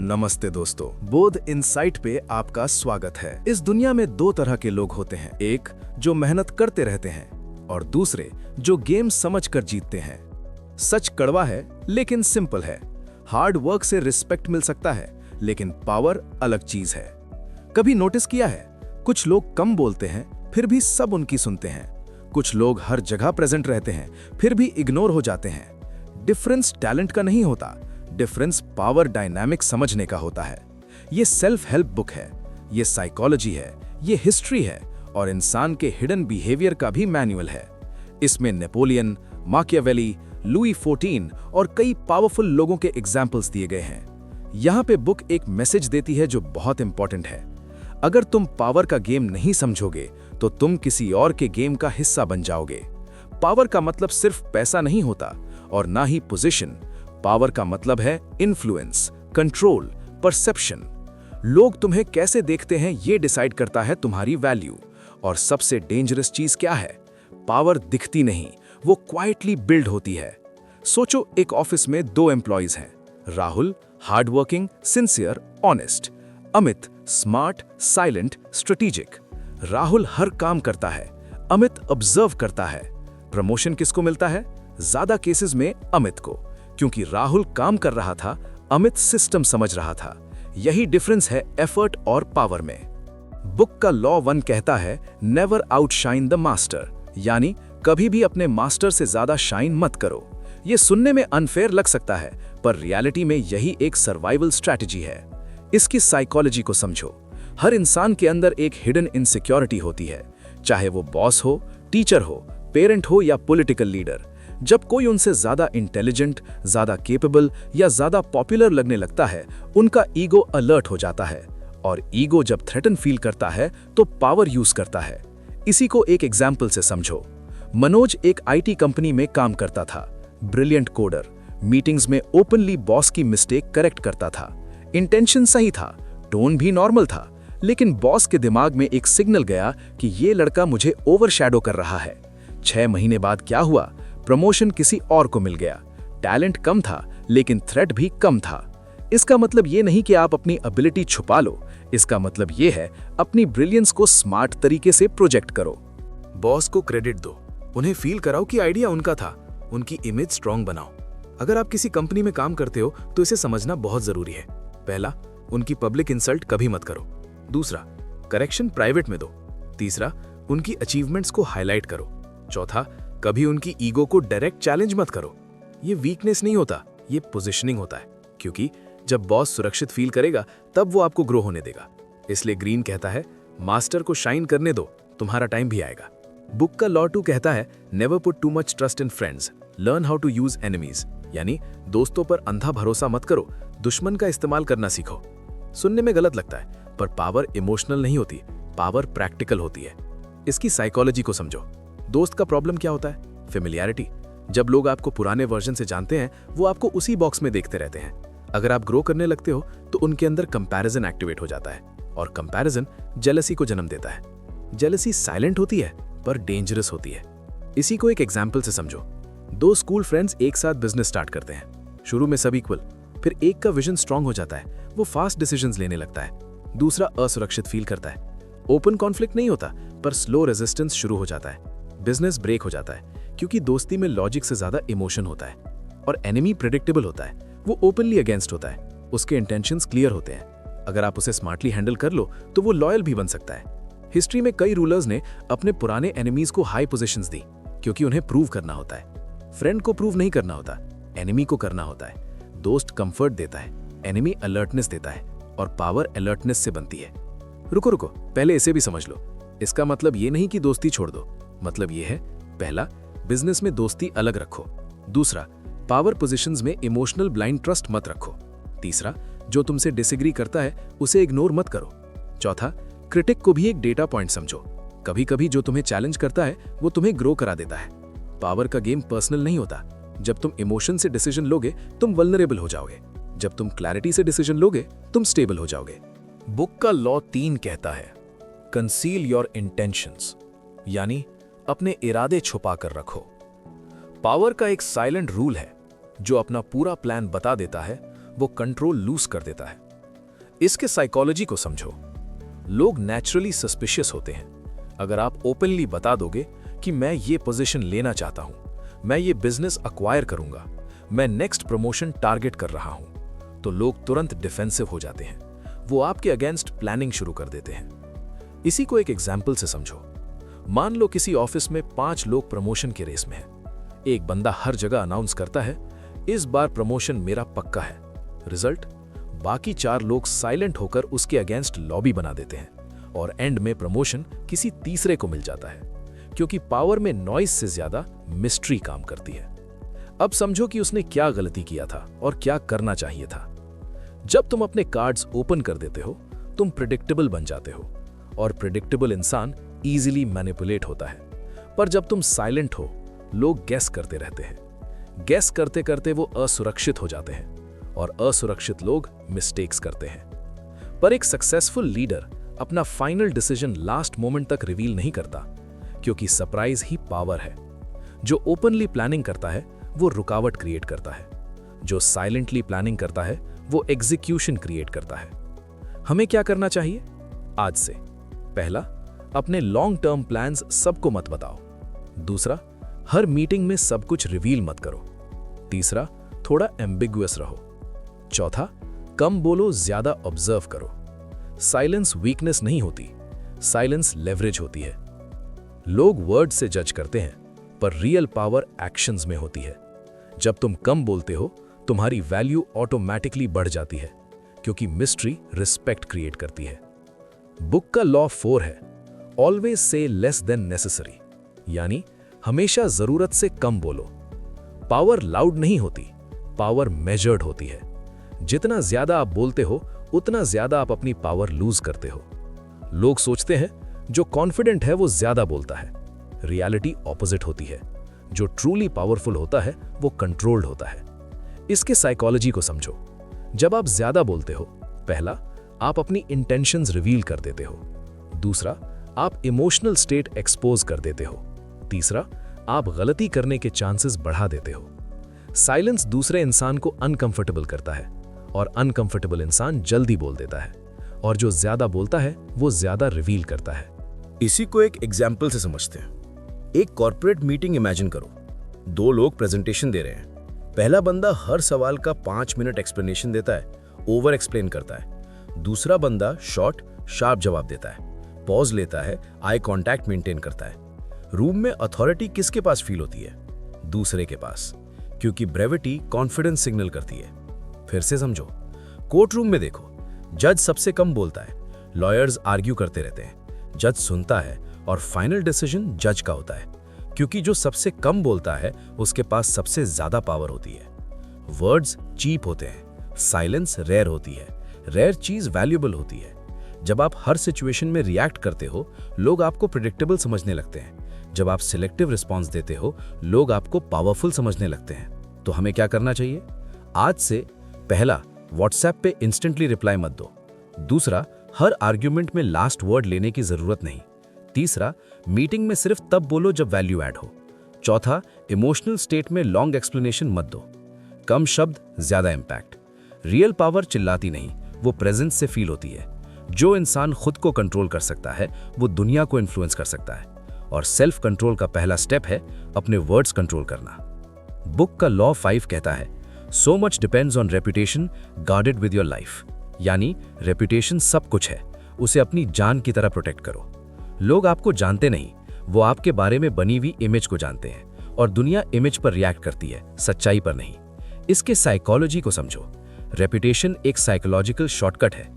नमस्ते दोस्तों, बोध इनसाइट पे आपका स्वागत है। इस दुनिया में दो तरह के लोग होते हैं, एक जो मेहनत करते रहते हैं और दूसरे जो गेम समझकर जीतते हैं। सच कड़वा है लेकिन सिंपल है। हार्ड वर्क से रिस्पेक्ट मिल सकता है लेकिन पावर अलग चीज है। कभी नोटिस किया है, कुछ लोग कम बोलते हैं फिर भी सब उनकी सुनते हैं। कुछ लोग हर जगह प्रेजेंट रहते हैं फिर भी इग्नोर हो जाते हैं। डिफरेंस टैलेंट का नहीं होता, डिफरेंस पावर डायनामिक समझने का होता है। ये सेल्फ हेल्प बुक है, ये साइकोलॉजी है, ये हिस्ट्री है और इंसान के हिडन बिहेवियर का भी मैनुअल है। इसमें नेपोलियन, माकियावेली, लुई 14 और कई पावरफुल लोगों के एग्जाम्पल्स दिए गए हैं। यहाँ पे बुक एक मैसेज देती है जो बहुत इंपॉर्टेंट है। अगर तुम पावर का गेम नहीं समझोगे तो तुम किसी और के गेम का हिस्सा बन जाओगे। पावर का मतलब सिर्फ पैसा नहीं होता और ना ही पोजीशन। पावर का मतलब है इन्फ्लुएंस, कंट्रोल, परसेप्शन। लोग तुम्हें कैसे देखते हैं ये डिसाइड करता है तुम्हारी वैल्यू। और सबसे डेंजरस चीज क्या है? पावर दिखती नहीं, वो क्वाइटली बिल्ड होती है। सोचो, एक ऑफिस में दो एम्प्लॉइज हैं। Rahul hard working, sincere, honest. Amit smart, silent, strategic. Rahul हर काम करता है, अमित ऑब्जर्व करता है। प्रमोशन किसको मिलता है? ज्यादा केसेस में अमित को, क्योंकि राहुल काम कर रहा था, अमित सिस्टम समझ रहा था। यही डिफरेंस है एफर्ट और पावर में। बुक का लॉ 1 कहता है, नेवर आउटशाइन द मास्टर, यानी कभी भी अपने मास्टर से ज्यादा शाइन मत करो। ये सुनने में अनफेयर लग सकता है, पर रियलिटी में यही एक सर्वाइवल स्ट्रैटेजी है। इसकी साइकोलॉजी को समझो। हर इंसान के अंदर एक हिडन इनसिक्योरिटी होती है, चाहे वो बॉस हो, टीचर हो, पेरेंट हो या पॉलिटिकल लीडर। जब कोई उनसे ज्यादा इंटेलिजेंट, ज्यादा केपेबल या ज्यादा पॉपुलर लगने लगता है, उनका ईगो अलर्ट हो जाता है। और ईगो जब थ्रेटन फील करता है तो पावर यूज करता है। इसी को एक एग्जाम्पल से समझो। मनोज एक आईटी कंपनी में काम करता था। ब्रिलियंट कोडर, मीटिंग्स में ओपनली बॉस की मिस्टेक करेक्ट करता था। इंटेंशन सही था, टोन भी नॉर्मल था, लेकिन बॉस के दिमाग में एक सिग्नल गया कि ये लड़का मुझे ओवरशैडो कर रहा है। 6 महीने बाद क्या हुआ? प्रमोशन किसी और को मिल गया। टैलेंट कम था लेकिन थ्रेट भी कम था। इसका मतलब ये नहीं कि आप अपनी एबिलिटी छुपा लो, इसका मतलब ये है अपनी ब्रिलियंस को स्मार्ट तरीके से प्रोजेक्ट करो। बॉस को क्रेडिट दो, उन्हें फील कराओ कि आइडिया उनका था, उनकी इमेज स्ट्रांग बनाओ। अगर आप किसी कंपनी में काम करते हो तो इसे समझना बहुत जरूरी है। पहला, उनकी पब्लिक इंसल्ट कभी मत करो। दूसरा, करेक्शन प्राइवेट में दो। तीसरा, उनकी अचीवमेंट्स को हाईलाइट करो। चौथा, कभी उनकी ईगो को डायरेक्ट चैलेंज मत करो। ये वीकनेस नहीं होता, ये पोजीशनिंग होता है, क्योंकि जब बॉस सुरक्षित फील करेगा तब वो आपको ग्रो होने देगा। इसलिए ग्रीन कहता है, मास्टर को शाइन करने दो, तुम्हारा टाइम भी आएगा। बुक का लॉ 2 कहता है, never put too much trust in friends, learn how to use enemies, यानी दोस्तों पर अंधा भरोसा मत करो, दुश्मन का इस्तेमाल करना सीखो। सुनने में गलत लगता है, पर पावर इमोशनल नहीं होती, पावर प्रैक्टिकल होती है। इसकी साइकोलॉजी को समझो। दोस्त का प्रॉब्लम क्या होता है? फेमिलियरिटी। जब लोग आपको पुराने वर्जन से जानते हैं, वो आपको उसी बॉक्स में देखते रहते हैं। अगर आप ग्रो करने लगते हो तो उनके अंदर कंपैरिजन एक्टिवेट हो जाता है, और कंपैरिजन जेलसी को जन्म देता है। जेलसी साइलेंट होती है पर डेंजरस होती है। इसी को एक एग्जाम्पल से समझो। 2 स्कूल फ्रेंड्स एक साथ बिजनेस स्टार्ट करते हैं। शुरू में सब इक्वल, फिर एक का विजन स्ट्रांग हो जाता है, वो फास्ट डिसीजंस लेने लगता है। दूसरा असुरक्षित फील करता है। ओपन कॉन्फ्लिक्ट नहीं होता, पर स्लो रेजिस्टेंस शुरू हो जाता है। बिजनेस ब्रेक हो जाता है, क्योंकि दोस्ती में लॉजिक से ज्यादा इमोशन होता है। और एनिमी प्रेडिक्टेबल होता है, वो ओपनली अगेंस्ट होता है, उसके इंटेंशंस क्लियर होते हैं। अगर आप उसे स्मार्टली हैंडल कर लो तो वो लॉयल भी बन सकता है। हिस्ट्री में कई रूलर्स ने अपने पुराने एनिमीज को हाई पोजीशंस दी, क्योंकि उन्हें प्रूव करना होता है। फ्रेंड को प्रूव नहीं करना होता, एनिमी को करना होता है। दोस्त कंफर्ट देता है, एनिमी अलर्टनेस देता है, और पावर अलर्टनेस से बनती है। रुको, पहले इसे भी समझ लो। इसका मतलब ये नहीं कि दोस्ती छोड़ दो, मतलब ये है, पहला, बिजनेस में दोस्ती अलग रखो। दूसरा, पावर पोजीशंस में इमोशनल ब्लाइंड ट्रस्ट मत रखो। तीसरा, जो तुमसे डिसएग्री करता है उसे इग्नोर मत करो। चौथा, क्रिटिक को भी एक डेटा पॉइंट समझो। कभी कभी जो तुम्हें चैलेंज करता है वो तुम्हें ग्रो करा देता है। पावर का गेम पर्सनल नहीं होता। जब तुम इमोशन से डिसीजन लोगे तुम वल्नरेबल हो जाओगे, जब तुम क्लैरिटी से डिसीजन लोगे तुम स्टेबल हो जाओगे। बुक का लॉ 3 कहता है, कंसील योर इंटेंशंस, यानी अपने इरादे छुपा कर रखो। पावर का एक साइलेंट रूल है, जो अपना पूरा प्लान बता देता है वो कंट्रोल लूज कर देता है। इसके साइकोलॉजी को समझो। लोग नेचुरली सस्पिशियस होते हैं। अगर आप ओपनली बता दोगे कि मैं ये पोजीशन लेना चाहता हूं, मैं ये बिजनेस अक्वायर करूंगा, मैं नेक्स्ट प्रमोशन टारगेट कर रहा हूं, तो लोग तुरंत डिफेंसिव हो जाते हैं। वो आपके अगेंस्ट प्लानिंग शुरू कर देते हैं। इसी को एक एग्जाम्पल से समझो। मान लो किसी ऑफिस में 5 लोग प्रमोशन के रेस में हैं। एक बंदा हर जगह अनाउंस करता है, इस बार प्रमोशन मेरा पक्का है। रिजल्ट, बाकी 4 लोग साइलेंट होकर उसके अगेंस्ट लॉबी बना देते हैं और एंड में प्रमोशन किसी तीसरे को मिल जाता है, क्योंकि पावर में नॉइज से ज्यादा मिस्ट्री काम करती है। अब समझो कि उसने क्या गलती किया था और क्या करना चाहिए था। जब तुम अपने कार्ड्स ओपन कर देते हो, तुम प्रिडिक्टेबल बन जाते हो, और प्रिडिक्टेबल इंसान इजीली मैनिपुलेट होता है। पर जब तुम साइलेंट हो, लोग गेस करते रहते हैं। गेस करते करते वो असुरक्षित हो जाते हैं, और असुरक्षित लोग मिस्टेक्स करते हैं। पर एक सक्सेसफुल लीडर अपना फाइनल डिसीजन लास्ट मोमेंट तक रिवील नहीं करता, क्योंकि सरप्राइज ही पावर है। जो ओपनली प्लानिंग करता है वो रुकावट क्रिएट करता है, जो साइलेंटली प्लानिंग करता है वो एग्जीक्यूशन क्रिएट करता है। हमें क्या करना चाहिए आज से? पहला, अपने लॉन्ग टर्म प्लान्स सबको मत बताओ। दूसरा, हर मीटिंग में सब कुछ रिवील मत करो। तीसरा, थोड़ा एम्बिगुअस रहो। चौथा, कम बोलो, ज्यादा ऑब्जर्व करो। साइलेंस वीकनेस नहीं होती, साइलेंस लेवरेज होती है। लोग वर्ड से जज करते हैं, पर रियल पावर एक्शंस में होती है। जब तुम कम बोलते हो, तुम्हारी वैल्यू ऑटोमैटिकली बढ़ जाती है, क्योंकि मिस्ट्री रिस्पेक्ट क्रिएट करती है। बुक का लॉ 4 है, always say less than necessary, यानी हमेशा जरूरत से कम बोलो। पावर लाउड नहीं होती, पावर मेजर्ड होती है। जितना ज्यादा आप बोलते हो, उतना ज्यादा आप अपनी पावर लूज करते हो। लोग सोचते हैं जो कॉन्फिडेंट है वो ज्यादा बोलता है। रियलिटी ऑपोजिट होती है। जो ट्रूली पावरफुल होता है वो कंट्रोल्ड होता है। इसके साइकोलॉजी को समझो। जब आप ज्यादा बोलते हो, पहला, आप अपनी इंटेंशंस रिवील कर देते हो। दूसरा, आप इमोशनल स्टेट एक्सपोज कर देते हो। तीसरा, आप गलती करने के चांसेस बढ़ा देते हो। साइलेंस दूसरे इंसान को अनकंफर्टेबल करता है, और अनकंफर्टेबल इंसान जल्दी बोल देता है, और जो ज्यादा बोलता है वो ज्यादा रिवील करता है। इसी को एक एग्जाम्पल से समझते हैं। एक कॉर्पोरेट मीटिंग इमेजिन करो। 2 लोग प्रेजेंटेशन दे रहे हैं। पहला बंदा हर सवाल का 5 मिनट एक्सप्लेनेशन देता है, ओवर एक्सप्लेन करता है। दूसरा बंदा शॉर्ट शार्प जवाब देता है, पॉज लेता है, आई कांटेक्ट मेंटेन करता है। रूम में अथॉरिटी किसके पास फील होती है? दूसरे के पास, क्योंकि ब्रेविटी कॉन्फिडेंस सिग्नल करती है। फिर से समझो। कोर्ट रूम में देखो, जज सबसे कम बोलता है, लॉयर्स आर्ग्यू करते रहते हैं, जज सुनता है, और फाइनल डिसीजन जज का होता है, क्योंकि जो सबसे कम बोलता है उसके पास सबसे ज्यादा पावर होती है। वर्ड्स चीप होते हैं, साइलेंस रेयर होती है। रेयर चीज वैल्यूएबल होती है। जब आप हर सिचुएशन में रिएक्ट करते हो, लोग आपको प्रेडिक्टेबल समझने लगते हैं। जब आप सिलेक्टिव रिस्पॉन्स देते हो, लोग आपको पावरफुल समझने लगते हैं। तो हमें क्या करना चाहिए? आज से पहला, व्हाट्सएप पे इंस्टेंटली रिप्लाई मत दो। दूसरा, हर आर्ग्यूमेंट में लास्ट वर्ड लेने की जरूरत नहीं। तीसरा, मीटिंग में सिर्फ तब बोलो जब वैल्यू ऐड हो। चौथा, इमोशनल स्टेट में लॉन्ग एक्सप्लेनेशन मत दो। कम शब्द, ज्यादा इंपैक्ट। रियल पावर चिल्लाती नहीं, वो प्रेजेंस से फील होती है। जो इंसान खुद को कंट्रोल कर सकता है, वो दुनिया को इन्फ्लुएंस कर सकता है। और सेल्फ कंट्रोल का पहला स्टेप है अपने वर्ड्स कंट्रोल करना। बुक का लॉ 5 कहता है, so much depends on reputation guarded with your life, यानी रेपुटेशन सब कुछ है, उसे अपनी जान की तरह प्रोटेक्ट करो। लोग आपको जानते नहीं, वो आपके बारे में बनी हुई इमेज को जानते हैं, और दुनिया इमेज पर रिएक्ट करती है, सच्चाई पर नहीं। इसके साइकोलॉजी को समझो। रेपुटेशन एक साइकोलॉजिकल शॉर्टकट है।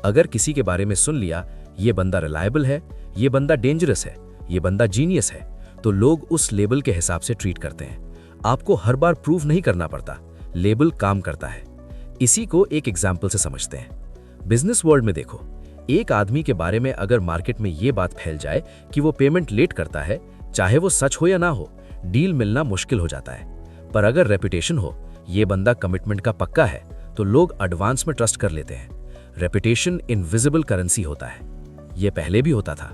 अगर किसी के बारे में सुन लिया, ये बंदा रिलायबल है, ये बंदा डेंजरस है, ये बंदा जीनियस है, तो लोग उस लेबल के हिसाब से ट्रीट करते हैं। आपको हर बार प्रूव नहीं करना पड़ता, लेबल काम करता है। इसी को एक एग्जाम्पल से समझते हैं। बिजनेस वर्ल्ड में देखो, एक आदमी के बारे में अगर मार्केट में ये बात फैल जाए कि वो पेमेंट लेट करता है, चाहे वो सच हो या ना हो, डील मिलना मुश्किल हो जाता है। पर अगर रेपुटेशन हो, ये बंदा कमिटमेंट का पक्का है, तो लोग एडवांस में ट्रस्ट कर लेते हैं। रेपुटेशन इनविजिबल करेंसी होता है। ये पहले भी होता था।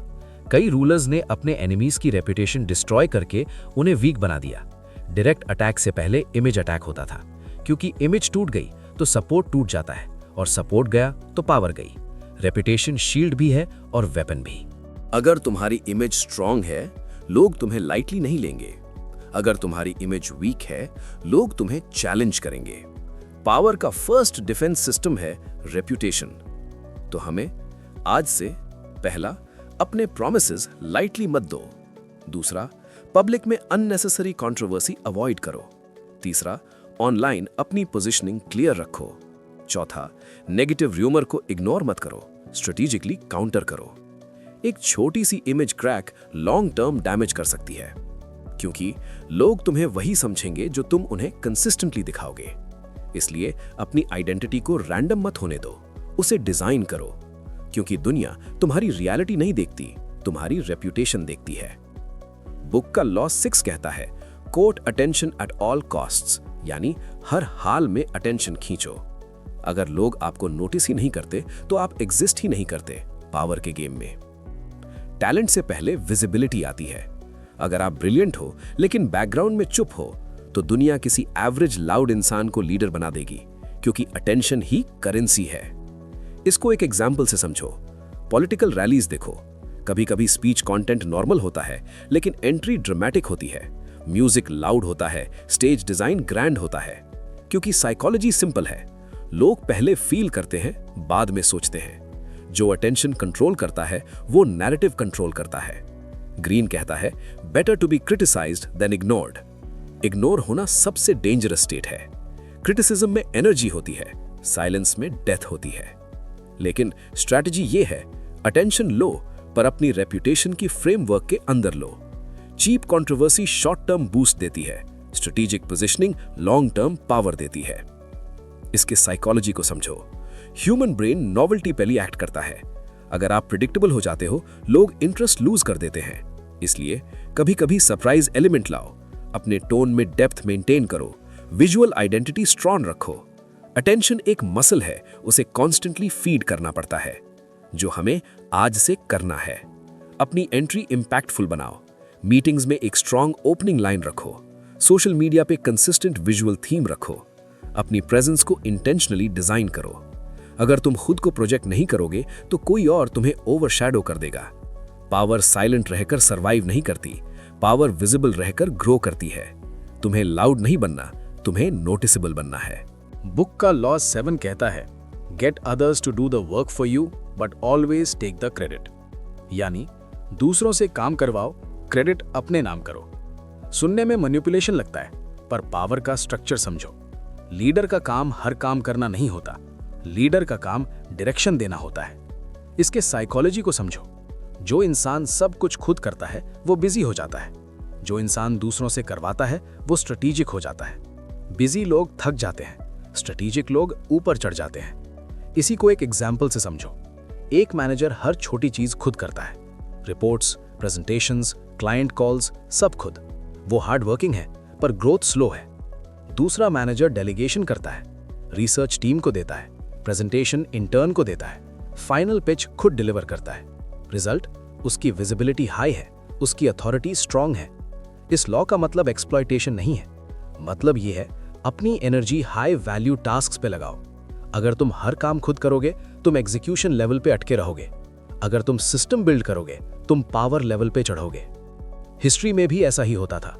कई रूलर्स ने अपने एनिमीज की रेपुटेशन डिस्ट्रॉय करके उन्हें वीक बना दिया। डायरेक्ट अटैक से पहले इमेज अटैक होता था, क्योंकि इमेज टूट गई तो सपोर्ट टूट जाता है, और सपोर्ट गया तो पावर गई। रेपुटेशन शील्ड भी है और वेपन भी। अगर तुम्हारी इमेज स्ट्रांग है, लोग तुम्हें लाइटली नहीं लेंगे। अगर तुम्हारी इमेज वीक है, लोग तुम्हें चैलेंज करेंगे। पावर का फर्स्ट डिफेंस सिस्टम है रेप्यूटेशन। तो हमें आज से पहला, अपने प्रॉमिसेस लाइटली मत दो। दूसरा, पब्लिक में अननेसेसरी कंट्रोवर्सी अवॉइड करो। तीसरा, ऑनलाइन अपनी पोजीशनिंग क्लियर रखो। चौथा, नेगेटिव र्यूमर को इग्नोर मत करो, स्ट्रेटेजिकली काउंटर करो। एक छोटी सी image crack long term damage कर सकती है, क्योंकि लोग तुम्हें वही समझेंगे जो तुम उन्हें कंसिस्टेंटली दिखाओगे। इसलिए अपनी आइडेंटिटी को रैंडम मत होने दो, उसे डिजाइन करो, क्योंकि दुनिया तुम्हारी रियलिटी नहीं देखती, तुम्हारी रेप्यूटेशन देखती है। बुक का लॉ 6 कहता है, court attention at all costs, यानी हर हाल में अटेंशन खींचो। अगर लोग आपको नोटिस ही नहीं करते तो आप एग्जिस्ट ही नहीं करते पावर के गेम में। टैलेंट से पहले विजिबिलिटी आती है। अगर आप ब्रिलियंट हो लेकिन बैकग्राउंड में चुप हो, तो दुनिया किसी एवरेज लाउड इंसान को लीडर बना देगी, क्योंकि अटेंशन ही करेंसी है। इसको एक एग्जाम्पल से समझो। पॉलिटिकल रैलीज देखो, कभी कभी स्पीच कंटेंट नॉर्मल होता है, लेकिन एंट्री ड्रामेटिक होती है, म्यूजिक लाउड होता है, स्टेज डिजाइन ग्रैंड होता है। क्योंकि साइकोलॉजी सिंपल है, लोग पहले फील करते हैं, बाद में सोचते हैं। जो अटेंशन कंट्रोल करता है वो नैरेटिव कंट्रोल करता है। ग्रीन कहता है, better to be criticised than ignored. Ignore होना सबसे डेंजरस स्टेट है। क्रिटिसिज्म में एनर्जी होती है, साइलेंस में डेथ होती है। लेकिन स्ट्रैटेजी ये है, अटेंशन लो पर अपनी रेप्यूटेशन की फ्रेमवर्क के अंदर लो। Cheap controversy short term boost देती है, strategic positioning long term power देती है। इसके साइकोलॉजी को समझो। ह्यूमन ब्रेन नॉवेल्टी पे ही एक्ट करता है। अगर आप प्रिडिक्टेबल हो जाते हो, लोग इंटरेस्ट लूज कर देते हैं। इसलिए कभी कभी सरप्राइज एलिमेंट लाओ, अपने टोन में डेप्थ मेंटेन करो, विजुअल आइडेंटिटी स्ट्रॉन्ग रखो। अटेंशन एक मसल है, उसे कॉन्स्टेंटली फीड करना पड़ता है, जो हमें आज से करना है। अपनी एंट्री इंपैक्टफुल बनाओ, मीटिंग्स में एक स्ट्रॉन्ग ओपनिंग लाइन रखो, सोशल मीडिया पे कंसिस्टेंट विजुअल थीम रखो, अपनी प्रेजेंस को इंटेंशनली डिजाइन करो। अगर तुम खुद को प्रोजेक्ट नहीं करोगे तो कोई और तुम्हें ओवरशैडो कर देगा। पावर साइलेंट रहकर सरवाइव नहीं करती, पावर विजिबल रहकर ग्रो करती है। तुम्हें लाउड नहीं बनना, तुम्हें नोटिसेबल बनना है। बुक का लॉ 7 कहता है, get others to do the work for you but always take the credit. यानी दूसरों से काम करवाओ, क्रेडिट अपने नाम करो। सुनने में मैनिपुलेशन लगता है, पर पावर का स्ट्रक्चर समझो। लीडर का काम हर काम करना नहीं होता, लीडर का काम डायरेक्शन देना होता है। इसके साइकोलॉजी को समझो। जो इंसान सब कुछ खुद करता है वो बिजी हो जाता है, जो इंसान दूसरों से करवाता है वो स्ट्रेटेजिक हो जाता है। बिजी लोग थक जाते हैं, स्ट्रेटेजिक लोग ऊपर चढ़ जाते हैं। इसी को एक एग्जाम्पल से समझो। एक मैनेजर हर छोटी चीज खुद करता है, रिपोर्ट्स, प्रेजेंटेशंस, क्लाइंट कॉल्स, सब खुद। वो हार्ड वर्किंग है पर ग्रोथ स्लो है। दूसरा मैनेजर डेलीगेशन करता है, रिसर्च टीम को देता है, प्रेजेंटेशन इंटर्न को देता है, फाइनल पिच खुद डिलीवर करता है। रिजल्ट, उसकी विजिबिलिटी हाई है, उसकी अथॉरिटी स्ट्रांग है। इस लॉ का मतलब एक्सप्लॉयटेशन नहीं है, मतलब ये है अपनी एनर्जी हाई वैल्यू टास्क्स पे लगाओ। अगर तुम हर काम खुद करोगे तुम एग्जीक्यूशन लेवल पे अटके रहोगे। अगर तुम सिस्टम बिल्ड करोगे तुम पावर लेवल पे चढ़ोगे। हिस्ट्री में भी ऐसा ही होता था।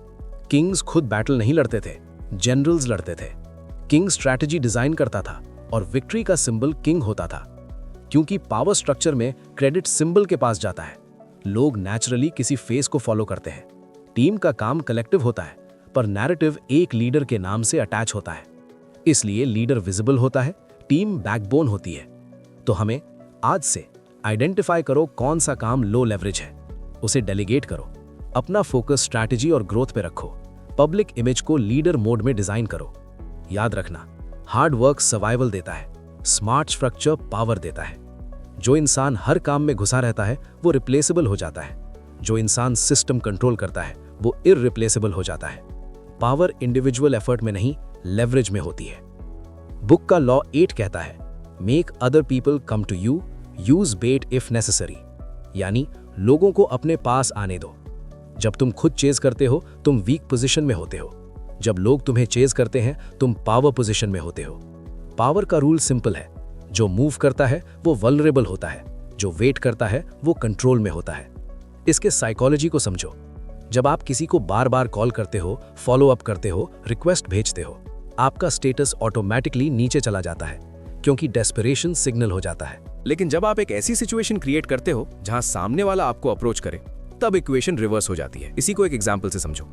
किंग्स खुद बैटल नहीं लड़ते थे, जनरल्स लड़ते थे। किंग स्ट्रैटेजी डिजाइन करता था और विक्ट्री का सिंबल किंग होता था। क्योंकि पावर स्ट्रक्चर में क्रेडिट सिंबल के पास जाता है, लोग नेचुरली किसी फेस को फॉलो करते हैं। टीम का काम कलेक्टिव होता है, पर नैरेटिव एक लीडर के नाम से अटैच होता है। इसलिए लीडर विजिबल होता है, टीम बैकबोन होती है। तो हमें आज से आइडेंटिफाई करो कौन सा काम लो लेवरेज है, उसे डेलीगेट करो। अपना फोकस स्ट्रैटेजी और ग्रोथ पे रखो। पब्लिक इमेज को लीडर मोड में डिजाइन करो। याद रखना, हार्ड वर्क सर्वाइवल देता है, स्मार्ट स्ट्रक्चर पावर देता है। जो इंसान हर काम में घुसा रहता है वो रिप्लेसेबल हो जाता है। जो इंसान सिस्टम कंट्रोल करता है वो इररिप्लेसेबल हो जाता है। पावर इंडिविजुअल एफर्ट में नहीं, लेवरेज में होती है। बुक का लॉ 8 कहता है, make other people come to you, use bait if necessary. यानी लोगों को अपने पास आने दो। जब तुम खुद चेज करते हो तुम वीक पोजीशन में होते हो, जब लोग तुम्हें चेज करते हैं तुम पावर पोजीशन में होते हो। पावर का रूल सिंपल है, जो मूव करता है वो वल्नरेबल होता है, जो वेट करता है वो कंट्रोल में होता है। इसके साइकोलॉजी को समझो। जब आप किसी को बार बार कॉल करते हो, फॉलो अप करते हो, रिक्वेस्ट भेजते हो, आपका स्टेटस ऑटोमेटिकली नीचे चला जाता है, क्योंकि डेस्परेशन सिग्नल हो जाता है। लेकिन जब आप एक ऐसी सिचुएशन क्रिएट करते हो जहां सामने वाला आपको अप्रोच करे, तब इक्वेशन रिवर्स हो जाती है। इसी को एक एग्जांपल से समझो।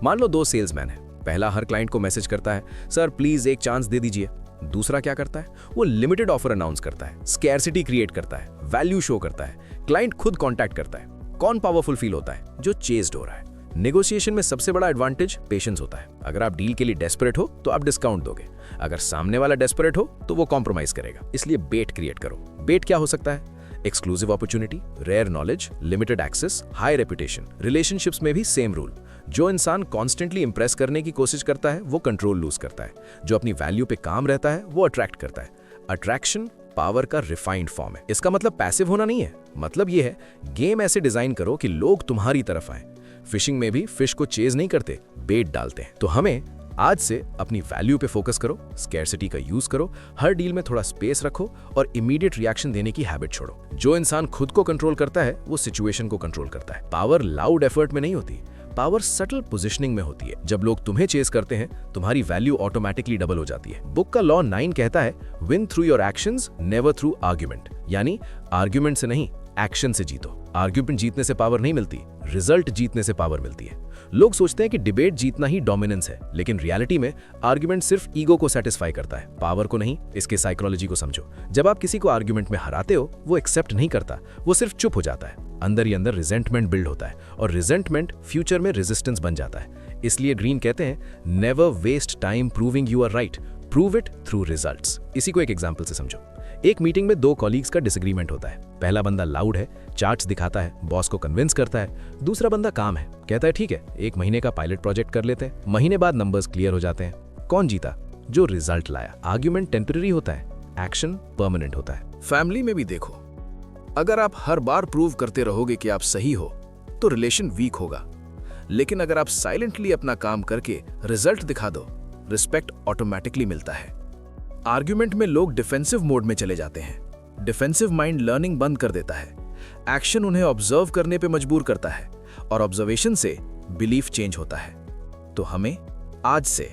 मान लो 2 सेल्समैन हैं। पहला हर क्लाइंट को मैसेज करता है, सर प्लीज एक चांस दे दीजिए। दूसरा क्या करता है, वो लिमिटेड ऑफर अनाउंस करता है, स्कैर्सिटी क्रिएट करता है, वैल्यू शो करता है, क्लाइंट खुद कॉन्टैक्ट करता है। कौन पावरफुल फील होता है? जो चेज्ड हो रहा है। नेगोशिएशन में सबसे बड़ा एडवांटेज पेशेंस होता है। अगर आप डील के लिए डेस्परेट हो तो आप डिस्काउंट दोगे, अगर सामने वाला डेस्परेट हो तो वो कॉम्प्रोमाइज करेगा। इसलिए बेट क्रिएट करो। बेट क्या हो सकता है? Exclusive opportunity, rare knowledge, limited access, high reputation. Relationships में भी सेम रूल। जो इंसान कॉन्स्टेंटली इंप्रेस करने की कोशिश करता है वो कंट्रोल लूज करता है। जो अपनी वैल्यू पे काम रहता है वो अट्रैक्ट करता है। अट्रैक्शन पावर का रिफाइंड फॉर्म है। इसका मतलब पैसिव होना नहीं है। मतलब ये है, गेम ऐसे डिजाइन करो कि लोग तुम्हारी तरफ आए। फिशिंग में भी फिश को चेज नहीं करते, बेट डालते हैं। तो हमें आज से अपनी वैल्यू पे फोकस करो, स्कैर्सिटी का यूज करो, हर डील में थोड़ा स्पेस रखो और इमीडिएट रिएक्शन देने की हैबिट छोड़ो। जो इंसान खुद को कंट्रोल करता है वो सिचुएशन को कंट्रोल करता है। पावर लाउड एफर्ट में नहीं होती, पावर सटल पोजिशनिंग में होती है। जब लोग तुम्हें चेस करते हैं, तुम्हारी वैल्यू ऑटोमेटिकली डबल हो जाती है। बुक का लॉ 9 कहता है, win through your actions, never through argument. यानी आर्ग्यूमेंट से नहीं, एक्शन से जीतो। आर्ग्यूमेंट जीतने से पावर नहीं मिलती, रिजल्ट जीतने से पावर मिलती है। लोग सोचते हैं कि डिबेट जीतना ही डोमिनेंस है, लेकिन रियलिटी में आर्ग्यूमेंट सिर्फ ईगो को सेटिस्फाई करता है, पावर को नहीं। इसके साइकोलॉजी को समझो। जब आप किसी को आर्ग्यूमेंट में हराते हो, वो एक्सेप्ट नहीं करता, वो सिर्फ चुप हो जाता है। अंदर ही अंदर रिजेंटमेंट बिल्ड होता है और रिजेंटमेंट फ्यूचर में रेजिस्टेंस बन जाता है। इसलिए ग्रीन कहते हैं, never waste time proving you are right, prove it through results. इसी को एक एग्जांपल से समझो। एक मीटिंग में 2 कॉलीग्स का डिसएग्रीमेंट होता है। पहला बंदा लाउड है, चार्ट्स दिखाता है, बॉस को कन्विंस करता है। दूसरा बंदा काम है, कहता है ठीक है 1 महीने का पायलट प्रोजेक्ट कर लेते हैं। महीने बाद नंबर्स क्लियर हो जाते हैं। कौन जीता? जो रिजल्ट लाया। आर्ग्यूमेंट टेम्पररी होता है, एक्शन परमानेंट होता है। फैमिली में भी देखो, अगर आप हर बार प्रूव करते रहोगे कि आप सही हो तो रिलेशन वीक होगा। लेकिन अगर आप साइलेंटली अपना काम करके रिजल्ट दिखा दो, रिस्पेक्ट ऑटोमेटिकली मिलता है। आर्ग्यूमेंट में लोग डिफेंसिव मोड में चले जाते हैं। डिफेंसिव माइंड लर्निंग बंद कर देता है। एक्शन उन्हें ऑब्जर्व करने पे मजबूर करता है और ऑब्जर्वेशन से बिलीफ चेंज होता है। तो हमें आज से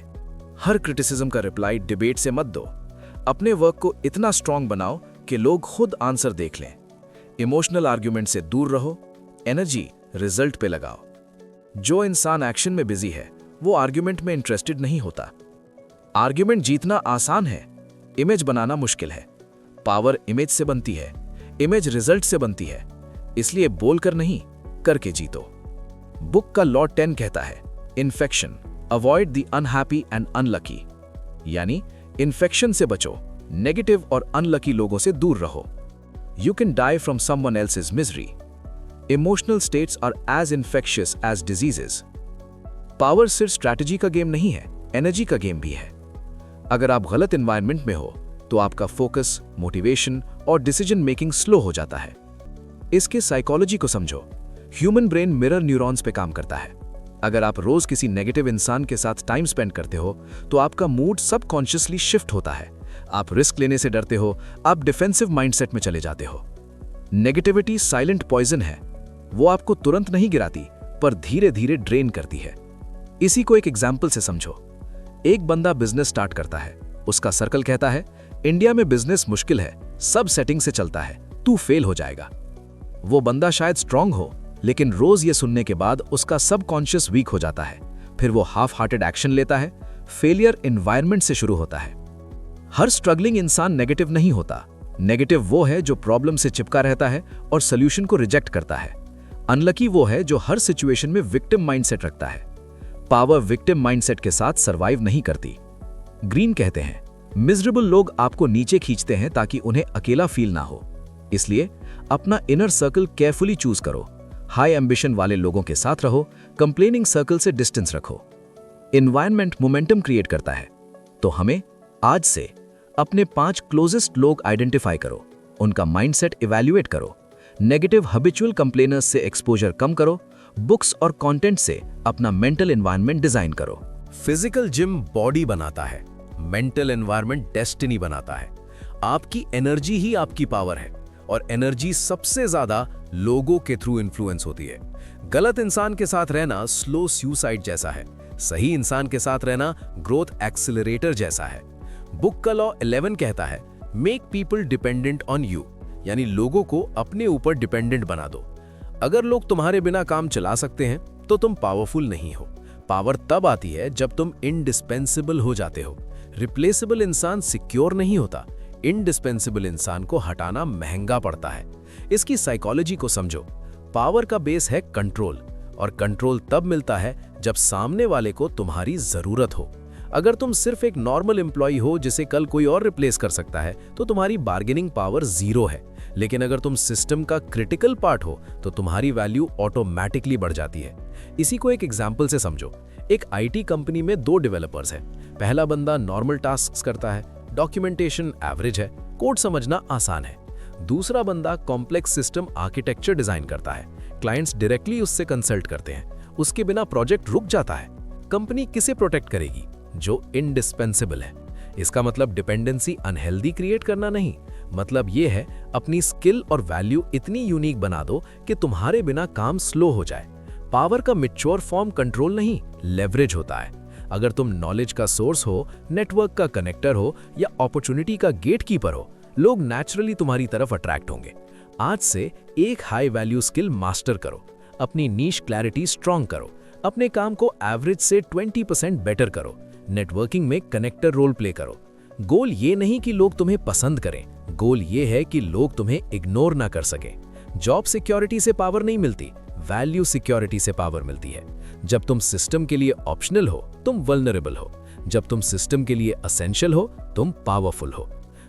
हर क्रिटिसिज्म का रिप्लाई डिबेट से मत दो। अपने वर्क को इतना स्ट्रांग बनाओ कि लोग खुद आंसर देख लें। इमोशनल आर्ग्यूमेंट से दूर रहो, एनर्जी रिजल्ट पे लगाओ। जो इंसान एक्शन में बिजी है वो आर्ग्यूमेंट में इंटरेस्टेड नहीं होता। आर्ग्यूमेंट जीतना आसान है, इमेज बनाना मुश्किल है। पावर इमेज से बनती है, इमेज रिजल्ट से बनती है। इसलिए बोलकर नहीं, करके जीतो। बुक का लॉ 10 कहता है, infection, avoid the unhappy and unlucky. यानी इन्फेक्शन से बचो, नेगेटिव और अनलकी लोगों से दूर रहो। You can die from someone else's misery. Emotional states are as infectious as diseases. Power सिर्फ स्ट्रैटेजी का गेम नहीं है, एनर्जी का गेम भी है। अगर आप गलत एनवायरनमेंट में हो तो आपका फोकस, मोटिवेशन और डिसीजन मेकिंग स्लो हो जाता है। इसके साइकोलॉजी को समझो। ह्यूमन ब्रेन मिरर न्यूरॉन्स पे काम करता है। अगर आप रोज किसी नेगेटिव इंसान के साथ टाइम स्पेंड करते हो तो आपका मूड सबकॉन्शियसली शिफ्ट होता है। आप रिस्क लेने से डरते हो, आप डिफेंसिव माइंडसेट में चले जाते हो। नेगेटिविटी साइलेंट पॉइजन है। वो आपको तुरंत नहीं गिराती, पर धीरे धीरे ड्रेन करती है। इसी को एक एग्जाम्पल से समझो। एक बंदा बिजनेस स्टार्ट करता है। उसका सर्कल कहता है, इंडिया में बिजनेस मुश्किल है, सब सेटिंग से चलता है, तू फेल हो जाएगा। वो बंदा शायद स्ट्रांग हो, लेकिन रोज ये सुनने के बाद उसका सबकॉन्शियस वीक हो जाता है। फिर वो हाफ हार्टेड एक्शन लेता है। फेलियर एनवायरनमेंट से शुरू होता है। हर स्ट्रगलिंग इंसान नेगेटिव नहीं होता। नेगेटिव वो है जो प्रॉब्लम से चिपका रहता है और सोल्यूशन को रिजेक्ट करता है। अनलकी वो है जो हर सिचुएशन में विक्टिम माइंडसेट रखता है। पावर विक्टिम माइंडसेट के साथ सरवाइव नहीं करती। ग्रीन कहते हैं, मिजरेबल लोग आपको नीचे खींचते हैं ताकि उन्हें अकेला फील ना हो। इसलिए अपना इनर सर्कल केयरफुली चूज करो। हाई एम्बिशन वाले लोगों के साथ रहो, कंप्लेनिंग सर्कल से डिस्टेंस रखो। एनवायरनमेंट मोमेंटम क्रिएट करता है। तो हमें आज से अपने 5 क्लोजेस्ट लोग आइडेंटिफाई करो, उनका माइंडसेट इवैल्यूएट करो, नेगेटिव हैबिचुअल कंप्लेनर्स से एक्सपोजर कम करो, बुक्स और कंटेंट से अपना मेंटल एनवायरनमेंट डिजाइन करो। फिजिकल जिम बॉडी बनाता है, मेंटल एनवायरनमेंट डेस्टिनी बनाता है। आपकी एनर्जी ही आपकी पावर है और एनर्जी सबसे ज्यादा लोगों के थ्रू इन्फ्लुएंस होती है। गलत इंसान के साथ रहना स्लो सुसाइड जैसा है, सही इंसान के साथ रहना ग्रोथ एक्सेलरेटर जैसा है। बुक का लॉ 11 कहता है make people dependent on you, यानी लोगों को अपने ऊपर डिपेंडेंट बना दो। अगर लोग तुम्हारे बिना काम चला सकते हैं तो तुम पावरफुल नहीं हो। पावर तब आती है जब तुम इंडिस्पेंसिबल हो जाते हो। रिप्लेसेबल इंसान सिक्योर नहीं होता, इंडिस्पेंसिबल इंसान को हटाना महंगा पड़ता है। इसकी साइकोलॉजी को समझो। पावर का बेस है कंट्रोल, और कंट्रोल तब मिलता है जब सामने वाले को तुम्हारी जरूरत हो। अगर तुम सिर्फ एक नॉर्मल एम्प्लॉय हो जिसे कल कोई और रिप्लेस कर सकता है तो तुम्हारी बार्गेनिंग पावर जीरो है। लेकिन अगर तुम सिस्टम का क्रिटिकल पार्ट हो तो तुम्हारी वैल्यू ऑटोमेटिकली बढ़ जाती है। इसी को एक एग्जाम्पल से समझो। एक आईटी कंपनी में 2 डेवलपर्स हैं। पहला बंदा नॉर्मल टास्क्स करता है, डॉक्यूमेंटेशन एवरेज है, कोड समझना आसान है। दूसरा बंदा कॉम्प्लेक्स सिस्टम आर्किटेक्चर डिजाइन करता है, क्लाइंट्स डायरेक्टली उससे कंसल्ट करते हैं, उसके बिना प्रोजेक्ट रुक जाता है। कंपनी किसे प्रोटेक्ट करेगी? जो इंडिस्पेंसिबल है। इसका मतलब डिपेंडेंसी अनहेल्दी क्रिएट करना नहीं, मतलब ये है अपनी स्किल और वैल्यू इतनी यूनिक बना दो कि तुम्हारे बिना काम स्लो हो जाए। पावर का मैच्योर फॉर्म कंट्रोल नहीं, लेवरेज होता है। अगर तुम नॉलेज का सोर्स हो, नेटवर्क का कनेक्टर हो या अपॉर्चुनिटी का गेटकीपर हो, लोग नेचुरली तुम्हारी तरफ अट्रैक्ट होंगे। आज से एक हाई वैल्यू स्किल मास्टर करो, अपनी नीश क्लैरिटी स्ट्रांग करो, अपने काम को एवरेज से 20% बेटर करो, नेटवर्किंग में कनेक्टर रोल प्ले करो। गोल ये नहीं कि लोग तुम्हें पसंद करें, गोल ये है कि लोग तुम्हें इग्नोर ना कर सकें। जॉब सिक्योरिटी से पावर नहीं मिलती, वैल्यू सिक्योरिटी से पावर मिलती है। जब तुम सिस्टम के लिए ऑप्शनल हो, तुम वल्नरेबल हो। जब तुम सिस्टम के लिए असेंशियल हो, तुम पावरफुल हो।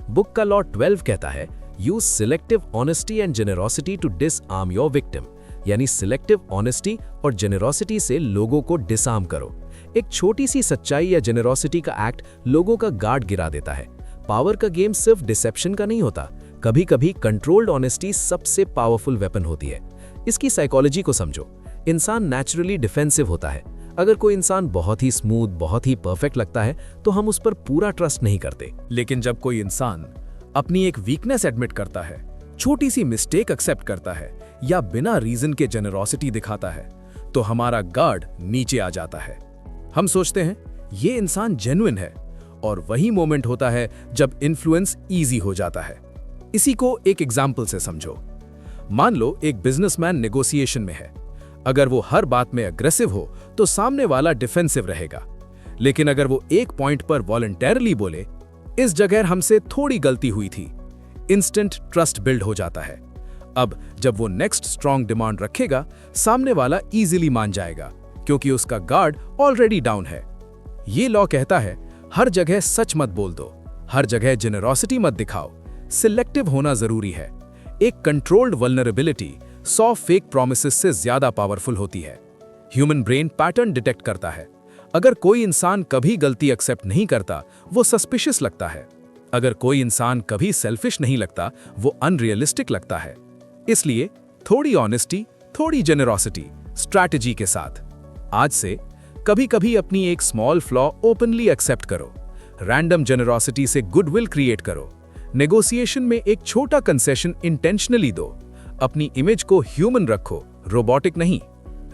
बुक का लॉ 12 कहता है use selective honesty and generosity to disarm your victim, यानी सिलेक्टिव ऑनेस्टी और जेनरोसिटी से लोगों को डिसआर्म करो। एक छोटी सी सच्चाई या जेनरोसिटी का एक्ट लोगों का गार्ड गिरा देता है। पावर का गेम सिर्फ डिसेप्शन का नहीं होता, कभी कभी कंट्रोल्ड ऑनेस्टी सबसे पावरफुल वेपन होती है। इसकी साइकोलॉजी को समझो। इंसान नेचुरली डिफेंसिव होता है। अगर कोई इंसान बहुत ही स्मूथ, बहुत ही परफेक्ट लगता है तो हम उस पर पूरा ट्रस्ट नहीं करते। लेकिन जब कोई इंसान अपनी एक वीकनेस एडमिट करता है, छोटी सी मिस्टेक एक्सेप्ट करता है या बिना रीजन के जेनरोसिटी दिखाता है, तो हमारा गार्ड नीचे आ जाता है। हम सोचते हैं ये इंसान जेन्युइन है, और वही मोमेंट होता है जब इन्फ्लुएंस इजी हो जाता है। इसी को एक एग्जाम्पल से समझो। मान लो एक बिजनेसमैन नेगोशिएशन में है। अगर वो हर बात में अग्रेसिव हो तो सामने वाला डिफेंसिव रहेगा। लेकिन अगर वो एक पॉइंट पर वॉलंटरली बोले, इस जगह हमसे थोड़ी गलती हुई थी, इंस्टेंट ट्रस्ट बिल्ड हो जाता है। अब जब वो नेक्स्ट स्ट्रॉन्ग डिमांड रखेगा, सामने वाला इजीली मान जाएगा, क्योंकि उसका गार्ड ऑलरेडी डाउन है। ये लॉ कहता है हर जगह सच मत बोल दो, हर जगह जेनरोसिटी मत दिखाओ, सिलेक्टिव होना जरूरी है। एक कंट्रोल्ड वल्नरेबिलिटी 100 फेक प्रोमिसेस से ज्यादा पावरफुल होती है। ह्यूमन ब्रेन पैटर्न डिटेक्ट करता है। अगर कोई इंसान कभी गलती एक्सेप्ट नहीं करता, वो सस्पिशियस लगता है। अगर कोई इंसान कभी सेल्फिश नहीं लगता, वो अनरियलिस्टिक लगता है। इसलिए थोड़ी ऑनेस्टी, थोड़ी जेनरोसिटी स्ट्रैटेजी के साथ। आज से कभी कभी अपनी एक स्मॉल फ्लॉ ओपनली एक्सेप्ट करो। रैंडम जेनरोसिटी से गुडविल क्रिएट करो। नेगोशिएशन में एक छोटा कंसेशन इंटेंशनली दो। अपनी इमेज को ह्यूमन रखो, रोबोटिक नहीं।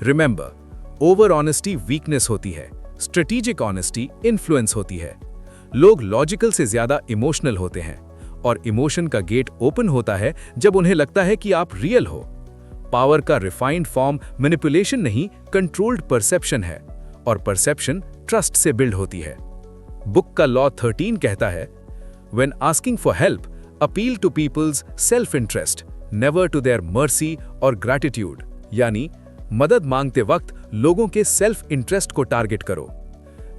रिमेंबर, ओवर ऑनेस्टी वीकनेस होती है, स्ट्रेटेजिक ऑनेस्टी इन्फ्लुएंस होती है। लोग लॉजिकल से ज्यादा इमोशनल होते हैं, और इमोशन का गेट ओपन होता है जब उन्हें लगता है कि आप रियल हो। पावर का रिफाइंड फॉर्म मैनिपुलेशन नहीं, कंट्रोल्ड परसेप्शन है, और परसेप्शन ट्रस्ट से बिल्ड होती है। बुक का लॉ 13 कहता है when asking for help, appeal to people's self interest, never to their mercy और ग्रैटिट्यूड, यानी मदद मांगते वक्त लोगों के सेल्फ इंटरेस्ट को टारगेट करो।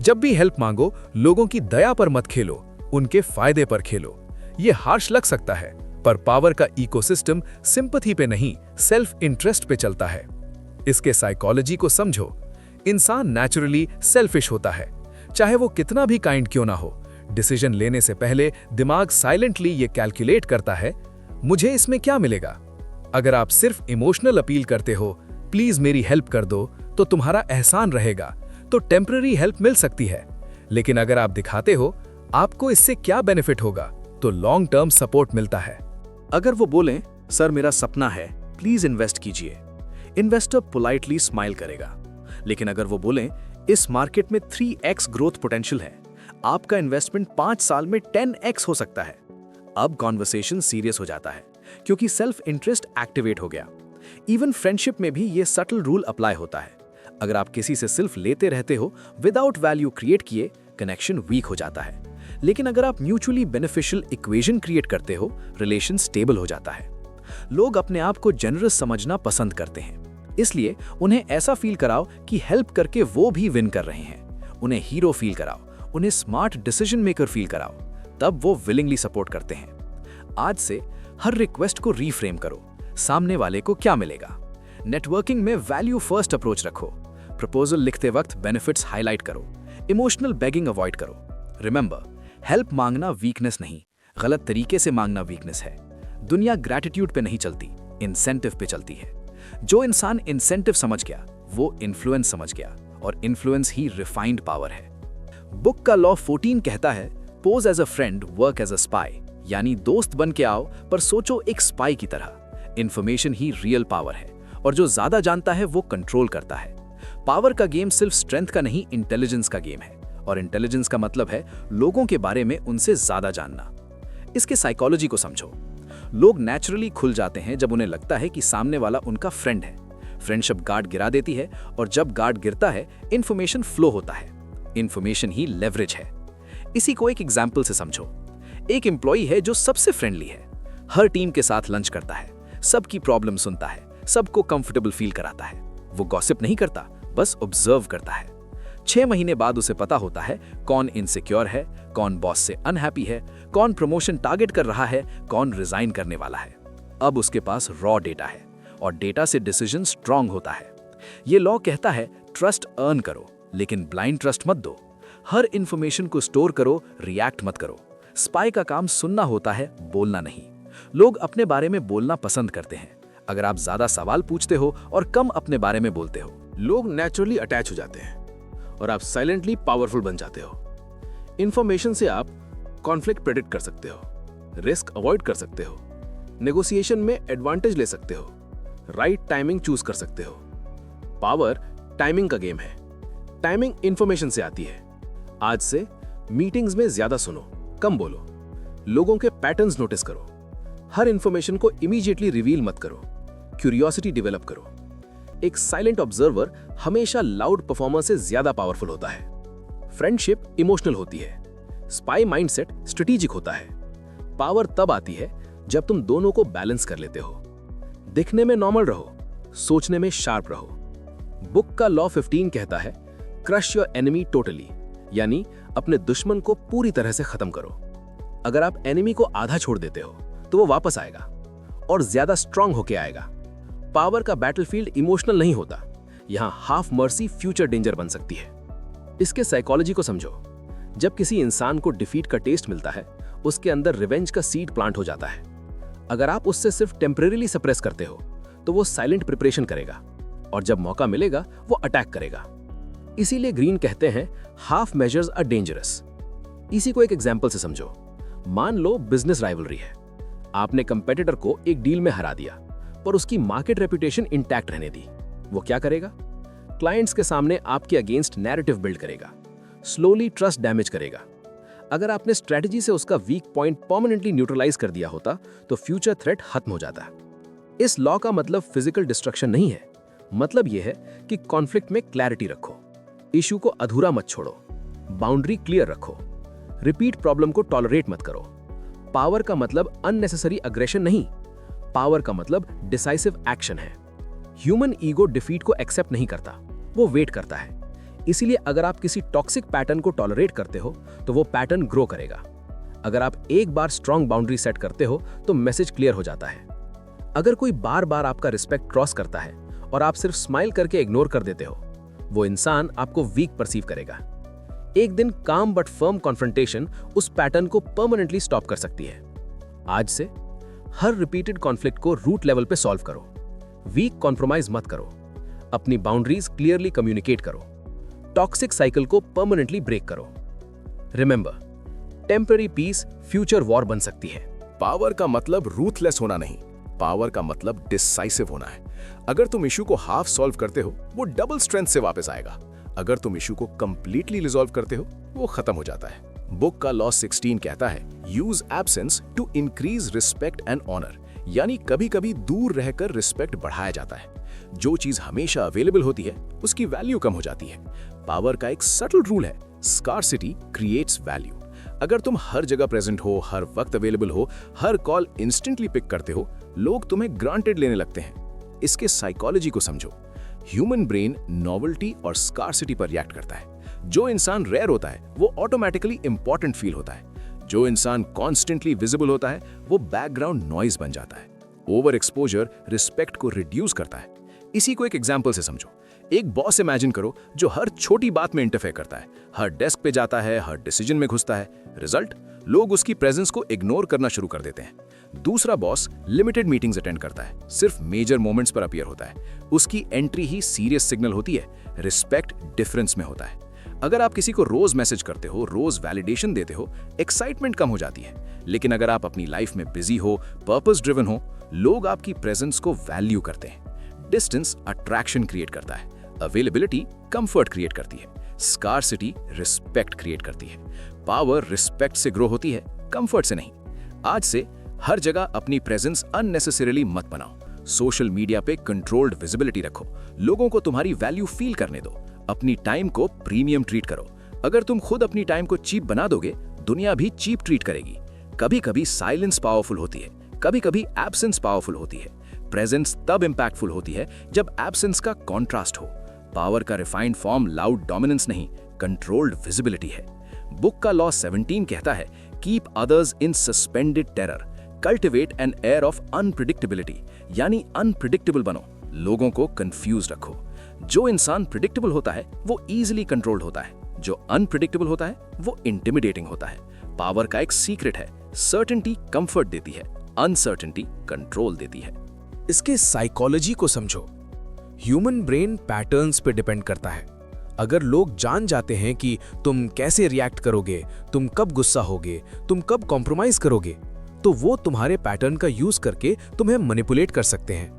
जब भी हेल्प मांगो, लोगों की दया पर मत खेलो, उनके फायदे पर खेलो। ये हार्श लग सकता है, पर पावर का इकोसिस्टम सिंपैथी पे नहीं, सेल्फ इंटरेस्ट पे चलता है। इसके साइकोलॉजी को समझो। इंसान नेचुरली सेल्फिश होता है, चाहे वो कितना भी काइंड क्यों ना हो। डिसीजन लेने से पहले दिमाग साइलेंटली ये कैलकुलेट करता है, मुझे इसमें क्या मिलेगा। अगर आप सिर्फ इमोशनल अपील करते हो, प्लीज मेरी हेल्प कर दो, तो तुम्हारा एहसान रहेगा, तो टेम्पररी हेल्प मिल सकती है। लेकिन अगर आप दिखाते हो आपको इससे क्या बेनिफिट होगा, तो लॉन्ग टर्म सपोर्ट मिलता है। अगर वो बोलें, सर मेरा सपना है, प्लीज इन्वेस्ट कीजिए, इन्वेस्टर पोलाइटली स्माइल करेगा। लेकिन अगर वो बोलें, इस मार्केट में 3x ग्रोथ पोटेंशियल है, आपका इन्वेस्टमेंट 5 साल में 10x हो सकता है, अब कॉन्वर्सेशन सीरियस हो जाता है, क्योंकि सेल्फ इंटरेस्ट एक्टिवेट हो गया। इवन फ्रेंडशिप में भी ये सटल रूल अप्लाई होता है। अगर आप किसी से सिर्फ लेते रहते हो विदाउट वैल्यू क्रिएट किए, कनेक्शन वीक हो जाता है। लेकिन अगर आप म्यूचुअली बेनिफिशियल इक्वेशन क्रिएट करते हो, रिलेशन स्टेबल हो जाता है। लोग अपने आप को जेनरस समझना पसंद करते हैं, इसलिए उन्हें ऐसा फील कराओ कि हेल्प करके वो भी विन कर रहे हैं। उन्हें हीरो फील कराओ, उन्हें स्मार्ट डिसीजन मेकर फील कराओ, तब वो विलिंगली सपोर्ट करते हैं। आज से हर रिक्वेस्ट को रीफ्रेम करो, सामने वाले को क्या मिलेगा। नेटवर्किंग में वैल्यू फर्स्ट अप्रोच रखो, प्रपोजल लिखते वक्त बेनिफिट्स हाईलाइट करो, इमोशनल बेगिंग अवॉइड करो। रिमेंबर, हेल्प मांगना वीकनेस नहीं, गलत तरीके से मांगना वीकनेस है। दुनिया ग्रैटिट्यूड पे नहीं चलती, इंसेंटिव पे चलती है। जो इंसान इंसेंटिव समझ गया, वो इन्फ्लुएंस समझ गया, और इन्फ्लुएंस ही रिफाइंड पावर है। बुक का लॉ 14 कहता है, pose as a friend, work as a spy, यानी दोस्त बन के आओ पर सोचो एक स्पाई की तरह। इन्फॉर्मेशन ही रियल पावर है, और जो ज्यादा जानता है वो कंट्रोल करता है। पावर का गेम सिर्फ स्ट्रेंथ का नहीं, इंटेलिजेंस का गेम है, और इंटेलिजेंस का मतलब है लोगों के बारे में उनसे ज्यादा जानना। इसके साइकोलॉजी को समझो। लोग नेचुरली खुल जाते हैं जब उन्हें लगता है कि सामने वाला उनका फ्रेंड है। फ्रेंडशिप गार्ड गिरा देती है, और जब गार्ड गिरता है, इंफॉर्मेशन फ्लो होता है। इंफॉर्मेशन ही लेवरेज है। इसी को एक एग्जाम्पल से समझो। एक एम्प्लॉई है जो सबसे फ्रेंडली है, हर टीम के साथ लंच करता है, सबकी प्रॉब्लम सुनता है, सबको कंफर्टेबल फील कराता है। वो गॉसिप नहीं करता, बस ऑब्जर्व करता है। 6 महीने बाद उसे पता होता है कौन इनसिक्योर है, कौन बॉस से अनहैप्पी है, कौन प्रमोशन टारगेट कर रहा है, कौन रिजाइन करने वाला है। अब उसके पास रॉ डेटा है, और डेटा से डिसीजन स्ट्रांग होता है। ये लॉ कहता है, ट्रस्ट अर्न करो, लेकिन ब्लाइंड ट्रस्ट मत दो। हर इंफॉर्मेशन को स्टोर करो, रिएक्ट मत करो। स्पाई का काम सुनना होता है, बोलना नहीं। लोग अपने बारे में बोलना पसंद करते हैं। अगर आप ज्यादा सवाल पूछते हो और कम अपने बारे में बोलते हो, लोग नेचुरली अटैच हो जाते हैं, और आप साइलेंटली पावरफुल बन जाते हो। इंफॉर्मेशन से आप कॉन्फ्लिक्ट प्रेडिक्ट कर सकते हो, रिस्क अवॉइड कर सकते हो, नेगोशिएशन में एडवांटेज ले सकते हो, राइट टाइमिंग चूज कर सकते हो। पावर टाइमिंग का गेम है। टाइमिंग इंफॉर्मेशन से आती है। आज से मीटिंग्स में ज्यादा सुनो, कम बोलो। लोगों के पैटर्न्स नोटिस करो। हर इंफॉर्मेशन को इमीडिएटली रिवील मत करो। क्यूरियोसिटी डेवलप करो। एक साइलेंट ऑब्जर्वर हमेशा लाउड परफॉर्मर से ज्यादा पावरफुल होता है। फ्रेंडशिप इमोशनल होती है, स्पाई माइंडसेट स्ट्रेटेजिक होता है। पावर तब आती है जब तुम दोनों को बैलेंस कर लेते हो। दिखने में नॉर्मल रहो, सोचने में शार्प रहो। बुक का लॉ 15 कहता है, क्रश योर एनिमी टोटली, यानी अपने दुश्मन को पूरी तरह से खत्म करो। अगर आप एनिमी को आधा छोड़ देते हो तो वो वापस आएगा और ज्यादा स्ट्रांग होके आएगा। पावर का बैटलफील्ड इमोशनल नहीं होता, यहां हाफ मर्सी फ्यूचर डेंजर बन सकती है। इसके साइकोलॉजी को समझो। जब किसी इंसान को डिफीट का टेस्ट मिलता है, उसके अंदर रिवेंज का सीड प्लांट हो जाता है। अगर आप उससे सिर्फ टेम्परेरीली सप्रेस करते हो तो वो साइलेंट प्रिपरेशन करेगा, और जब मौका मिलेगा वो अटैक करेगा। इसीलिए ग्रीन कहते हैं, हाफ मेजर्स आर डेंजरस। इसी को एक एग्जांपल से समझो। मान लो बिजनेस राइवलरी है। आपने कंपेटिटर को एक डील में हरा दिया, पर उसकी मार्केट रेपुटेशन इंटैक्ट रहने दी। वो क्या करेगा? क्लाइंट्स के सामने आपके अगेंस्ट नैरेटिव बिल्ड करेगा, स्लोली ट्रस्ट डैमेज करेगा। अगर आपने स्ट्रेटजी से उसका वीक पॉइंट परमानेंटली न्यूट्रलाइज कर दिया होता तो फ्यूचर थ्रेट खत्म हो जाता। इस लॉ का मतलब फिजिकल डिस्ट्रक्शन नहीं है। मतलब यह है कि कॉन्फ्लिक्ट में क्लैरिटी रखो, इशू को अधूरा मत छोड़ो, बाउंड्री क्लियर रखो, रिपीट प्रॉब्लम को टॉलरेट मत करो। पावर का मतलब अननेसेसरी अग्रेशन नहीं, पावर का मतलब डिसाइसिव एक्शन है। ह्यूमन ईगो डिफीट को एक्सेप्ट नहीं करता, वो वेट करता है। इसीलिए अगर आप किसी टॉक्सिक पैटर्न को टॉलरेट करते हो तो वो पैटर्न ग्रो करेगा। अगर आप एक बार स्ट्रॉन्ग बाउंड्री सेट करते हो तो मैसेज क्लियर हो जाता है। अगर कोई बार बार आपका रिस्पेक्ट क्रॉस करता है और आप सिर्फ स्माइल करके इग्नोर कर देते हो, वो इंसान आपको वीक परसीव करेगा। एक दिन काम बट फर्म कॉन्फ्रंटेशन उस पैटर्न को परमानेंटली स्टॉप कर सकती है। आज से हर रिपीटेड कॉन्फ्लिक्ट को रूट लेवल पे सॉल्व करो। वीक कॉम्प्रोमाइज मत करो, अपनी बाउंड्रीज क्लियरली कम्युनिकेट करो, टॉक्सिक साइकिल को परमानेंटली ब्रेक करो। Remember, temporary peace future war बन सकती है। पावर का मतलब रूथलेस होना नहीं, पावर का मतलब डिसाइसिव होना है। अगर तुम इशू को हाफ सॉल्व करते हो, वो डबल स्ट्रेंथ से वापस आएगा। अगर तुम इशू को कंप्लीटली रिजॉल्व करते हो, वो खत्म हो जाता है। बुक का लॉ 16 कहता है, use absence to increase respect and honour, यानी कभी कभी दूर रहकर रिस्पेक्ट बढ़ाया जाता है। जो चीज हमेशा अवेलेबल होती है, उसकी वैल्यू कम हो जाती है। पावर का एक सटल रूल है, स्कार्सिटी क्रिएट्स वैल्यू। अगर तुम हर जगह प्रेजेंट हो, हर वक्त अवेलेबल हो, हर कॉल इंस्टेंटली पिक करते हो, लोग तुम्हें ग्रांटेड लेने लगते हैं। इसके साइकोलॉजी को समझो। ह्यूमन ब्रेन नॉवेल्टी और स्कार्सिटी पर रिएक्ट करता है। जो इंसान रेयर होता है, वो ऑटोमेटिकली इंपॉर्टेंट फील होता है। जो इंसान कॉन्स्टेंटली विजिबल होता है, वो बैकग्राउंड नॉइज बन जाता है। ओवर एक्सपोजर रिस्पेक्ट को रिड्यूस करता है। इसी को एक एग्जाम्पल से समझो। एक बॉस इमेजिन करो जो हर छोटी बात में इंटरफेयर करता है, हर डेस्क पे जाता है, हर डिसीजन में घुसता है। रिजल्ट, लोग उसकी प्रेजेंस को इग्नोर करना शुरू कर देते हैं। दूसरा बॉस लिमिटेड मीटिंग्स अटेंड करता है, सिर्फ मेजर मोमेंट्स पर अपीयर होता है। उसकी एंट्री ही सीरियस सिग्नल होती है। रिस्पेक्ट डिफरेंस में होता है। अगर आप किसी को रोज मैसेज करते हो, रोज वैलिडेशन देते हो, एक्साइटमेंट कम हो जाती है। लेकिन अगर आप अपनी लाइफ में बिजी हो, पर्पस ड्रिवन हो, लोग आपकी प्रेजेंस को वैल्यू करते हैं। डिस्टेंस अट्रैक्शन क्रिएट करता है, अवेलेबिलिटी कंफर्ट क्रिएट करती है, स्कार्सिटी रिस्पेक्ट क्रिएट करती है। पावर रिस्पेक्ट से ग्रो होती है, कंफर्ट से नहीं। आज से हर जगह अपनी प्रेजेंस अननेसेसरीली मत बनाओ। सोशल मीडिया पे कंट्रोल्ड विजिबिलिटी रखो, लोगों को तुम्हारी वैल्यू फील करने दो। अपनी टाइम को प्रीमियम ट्रीट करो। अगर तुम खुद अपनी टाइम को चीप बना दोगे, दुनिया भी चीप ट्रीट करेगी। कभी कभी साइलेंस पावरफुल होती है, कभी कभी एब्सेंस पावरफुल होती है। प्रेजेंस तब इंपैक्टफुल होती है जब एब्सेंस का कॉन्ट्रास्ट हो। पावर का रिफाइंड फॉर्म लाउड डोमिनेंस नहीं, कंट्रोल्ड विजिबिलिटी है। बुक का लॉ 17 कहता है, keep others in suspended terror, cultivate an air of unpredictability, यानी अनप्रिडिक्टेबल बनो, लोगों को कंफ्यूज रखो। जो इंसान प्रिडिक्टेबल होता है, वो इजीली कंट्रोल्ड होता है। जो अनप्रिडिक्टेबल होता है, वो इंटिमिडेटिंग होता है। पावर का एक सीक्रेट है, सर्टेनिटी कंफर्ट देती है, अनसर्टेनिटी कंट्रोल देती है। इसके साइकोलॉजी को समझो। ह्यूमन ब्रेन पैटर्न्स पे डिपेंड करता है। अगर लोग जान जाते हैं कि तुम कैसे रिएक्ट करोगे, तुम कब गुस्सा होगे, तुम कब कॉम्प्रोमाइज करोगे, तो वो तुम्हारे पैटर्न का यूज करके तुम्हें मैनिपुलेट कर सकते हैं।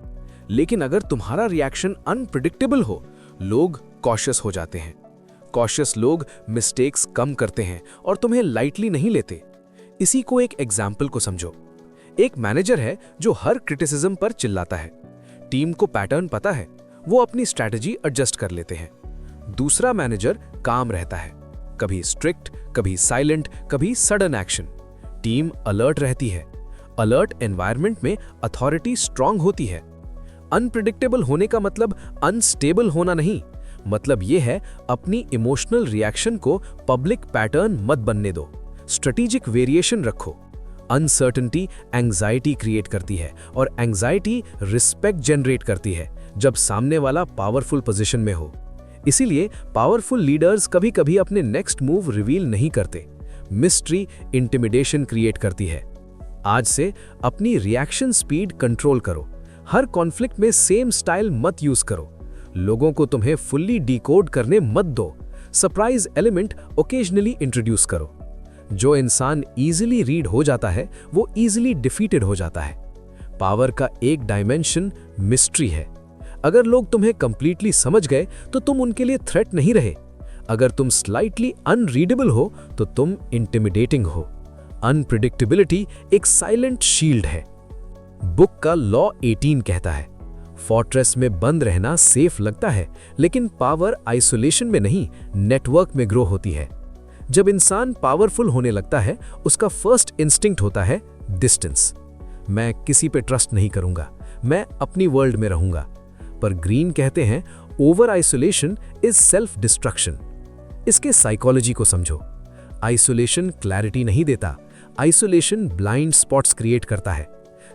लेकिन अगर तुम्हारा रिएक्शन अनप्रिडिक्टेबल हो, लोग कॉशियस हो जाते हैं। कॉशियस लोग मिस्टेक्स कम करते हैं और तुम्हें लाइटली नहीं लेते। इसी को एक एग्जाम्पल को समझो। एक मैनेजर है जो हर क्रिटिसिज्म पर चिल्लाता है। टीम को पैटर्न पता है, वो अपनी स्ट्रैटेजी एडजस्ट कर लेते हैं। दूसरा मैनेजर काम रहता है, कभी स्ट्रिक्ट, कभी साइलेंट, कभी सडन एक्शन। टीम अलर्ट रहती है। अलर्ट एनवायरनमेंट में अथॉरिटी स्ट्रांग होती है। अनप्रिडिक्टेबल होने का मतलब अनस्टेबल होना नहीं, मतलब यह है अपनी इमोशनल रिएक्शन को पब्लिक पैटर्न मत बनने दो। स्ट्रेटेजिक वेरिएशन रखो। अनसर्टेनिटी एंजाइटी क्रिएट करती है और एंजाइटी रिस्पेक्ट जनरेट करती है जब सामने वाला पावरफुल पोजीशन में हो। इसीलिए पावरफुल लीडर्स कभी कभी अपने नेक्स्ट मूव रिवील नहीं करते। मिस्ट्री इंटिमिडेशन क्रिएट करती है। आज से अपनी रिएक्शन स्पीड कंट्रोल करो। हर कॉन्फ्लिक्ट में सेम स्टाइल मत यूज करो। लोगों को तुम्हें फुल्ली डिकोड करने मत दो। सरप्राइज एलिमेंट ओकेजनली इंट्रोड्यूस करो। जो इंसान इजीली रीड हो जाता है, वो इजीली डिफीटेड हो जाता है। पावर का एक डायमेंशन मिस्ट्री है। अगर लोग तुम्हें कंप्लीटली समझ गए तो तुम उनके लिए थ्रेट नहीं रहे। अगर तुम स्लाइटली अनरीडेबल हो तो तुम इंटिमिडेटिंग हो। अनप्रिडिक्टेबिलिटी एक साइलेंट शील्ड है। बुक का लॉ 18 कहता है, फोर्ट्रेस में बंद रहना सेफ लगता है, लेकिन पावर आइसोलेशन में नहीं, नेटवर्क में ग्रो होती है। जब इंसान पावरफुल होने लगता है, उसका फर्स्ट इंस्टिंक्ट होता है डिस्टेंस। मैं किसी पे ट्रस्ट नहीं करूंगा, मैं अपनी वर्ल्ड में रहूंगा। पर ग्रीन कहते हैं, over isolation is self destruction. इसके साइकोलॉजी को समझो। आइसोलेशन क्लैरिटी नहीं देता, आइसोलेशन ब्लाइंड स्पॉट्स क्रिएट करता है।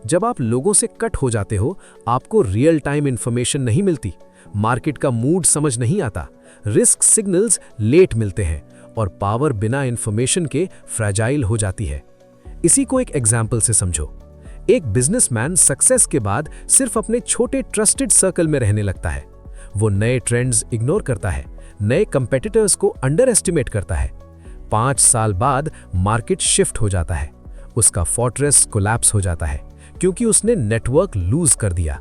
जब आप लोगों से कट हो जाते हो, आपको रियल टाइम इंफॉर्मेशन नहीं मिलती, मार्केट का मूड समझ नहीं आता, रिस्क सिग्नल्स लेट मिलते हैं और पावर बिना इंफॉर्मेशन के फ्रैजाइल हो जाती है। इसी को एक एग्जाम्पल से समझो। एक बिजनेसमैन सक्सेस के बाद सिर्फ अपने छोटे ट्रस्टेड सर्कल में रहने लगता है। वो नए ट्रेंड्स इग्नोर करता है, नए कंपेटिटर्स को अंडर एस्टिमेट करता है। 5 साल बाद मार्केट शिफ्ट हो जाता है, उसका फोर्ट्रेस कोलैप्स हो जाता है क्योंकि उसने नेटवर्क लूज कर दिया।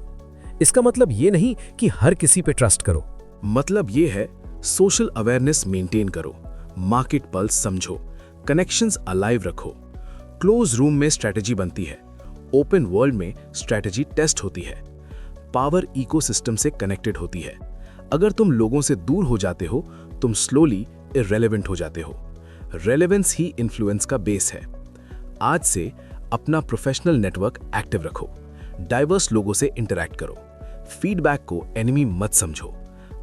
इसका मतलब ये नहीं कि हर किसी पे ट्रस्ट करो। मतलब ये है सोशल अवेयरनेस मेंटेन करो, मार्केट पल्स समझो, कनेक्शंस अलाइव रखो। क्लोज रूम में स्ट्रैटेजी बनती है, ओपन वर्ल्ड में स्ट्रैटेजी टेस्ट होती है। पावर इकोसिस्टम से कनेक्टेड होती है। अगर तुम लोगों से दूर हो जाते हो, तुम स्लोली इररेलेवेंट हो जाते हो। रेलेवेंस ही इन्फ्लुएंस का बेस है। आज से अपना प्रोफेशनल नेटवर्क एक्टिव रखो, डाइवर्स लोगों से इंटरैक्ट करो, फीडबैक को एनिमी मत समझो,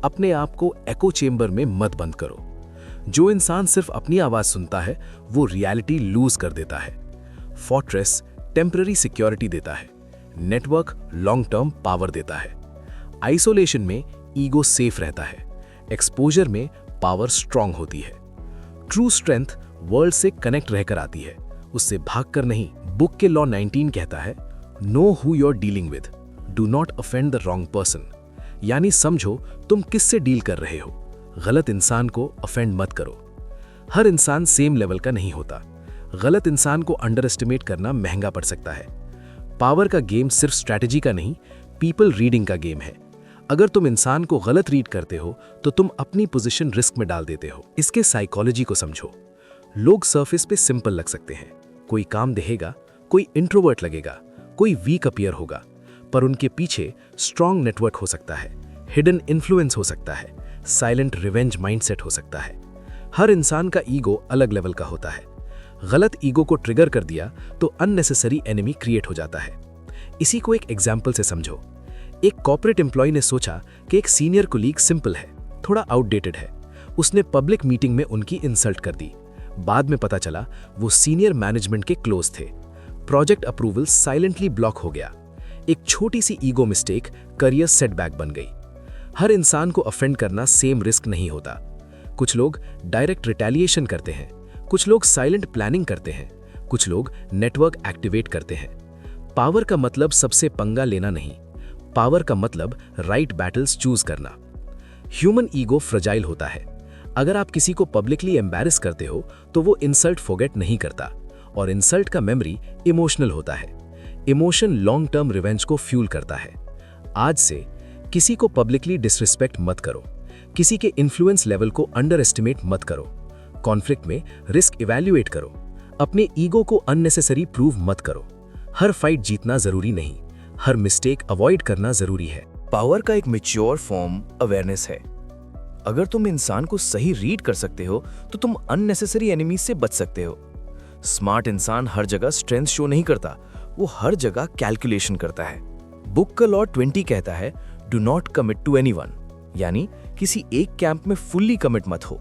अपने आप को एको चेंबर में मत बंद करो। जो इंसान सिर्फ अपनी आवाज सुनता है वो रियलिटी लूज कर देता है। फोर्ट्रेस टेम्पररी सिक्योरिटी देता है, नेटवर्क लॉन्ग टर्म पावर देता है। आइसोलेशन में ईगो सेफ रहता है, एक्सपोजर में पावर स्ट्रांग होती है। ट्रू स्ट्रेंथ वर्ल्ड से कनेक्ट रहकर आती है, उससे भागकर नहीं। बुक के लॉ 19 कहता है, know who you are dealing with, do not offend the wrong person. यानी समझो तुम किससे डील कर रहे हो, गलत इंसान को ऑफेंड मत करो। हर इंसान सेम लेवल का नहीं होता, गलत इंसान को अंडर एस्टिमेट करना महंगा पड़ सकता है। पावर का गेम सिर्फ स्ट्रैटेजी का नहीं, पीपल रीडिंग का गेम है। अगर तुम इंसान को गलत रीड करते हो तो तुम अपनी पोजीशन रिस्क में डाल देते हो। इसके साइकोलॉजी को समझो। लोग सरफेस पे सिंपल लग सकते हैं, कोई काम देखेगा, कोई इंट्रोवर्ट लगेगा, कोई वीक अपीयर होगा, पर उनके पीछे स्ट्रॉन्ग नेटवर्क हो सकता है, हिडन इन्फ्लुएंस हो सकता है, साइलेंट रिवेंज माइंडसेट हो सकता है। हर इंसान का ईगो अलग लेवल का होता है। गलत ईगो को ट्रिगर कर दिया तो अननेसेसरी एनिमी क्रिएट हो जाता है। इसी को एक एग्जाम्पल से समझो। एक कॉर्पोरेट एम्प्लॉय ने सोचा कि एक सीनियर कोलीग सिंपल है, थोड़ा आउटडेटेड है। उसने पब्लिक मीटिंग में उनकी इंसल्ट कर दी। बाद में पता चला वो सीनियर मैनेजमेंट के क्लोज थे। प्रोजेक्ट अप्रूवल साइलेंटली ब्लॉक हो गया। एक छोटी सी ईगो मिस्टेक करियर सेटबैक बन गई। हर इंसान को ऑफेंड करना सेम रिस्क नहीं होता। कुछ लोग डायरेक्ट रिटेलिएशन करते हैं, कुछ लोग साइलेंट प्लानिंग करते हैं, कुछ लोग नेटवर्क एक्टिवेट करते हैं। पावर का मतलब सबसे पंगा लेना नहीं, पावर का मतलब राइट बैटल्स चूज करना। ह्यूमन ईगो फ्रजाइल होता है। अगर आप किसी को पब्लिकली एम्बैरेस करते हो तो वो इंसल्ट फॉरगेट नहीं करता, और इंसल्ट का मेमोरी इमोशनल होता है। इमोशन लॉन्ग टर्म रिवेंज को फ्यूल करता है। आज से किसी को पब्लिकली डिसरिस्पेक्ट मत करो, किसी के इन्फ्लुएंस लेवल को अंडर एस्टिमेट मत करो। कॉन्फ्लिक्ट में रिस्क इवैल्यूएट करो, अपने ईगो को अननेसेसरी प्रूव मत करो। हर फाइट जीतना जरूरी नहीं, हर मिस्टेक अवॉइड करना जरूरी है। पावर का एक मैच्योर फॉर्म अवेयरनेस है। अगर तुम इंसान को सही रीड कर सकते हो तो तुम अननेसेसरी एनिमीज से बच सकते हो। स्मार्ट इंसान हर जगह स्ट्रेंथ शो नहीं करता, वो हर जगह कैलकुलेशन करता है। बुक का लॉ 20 कहता है, do not commit to anyone, यानी किसी एक कैंप में फुल्ली कमिट मत हो।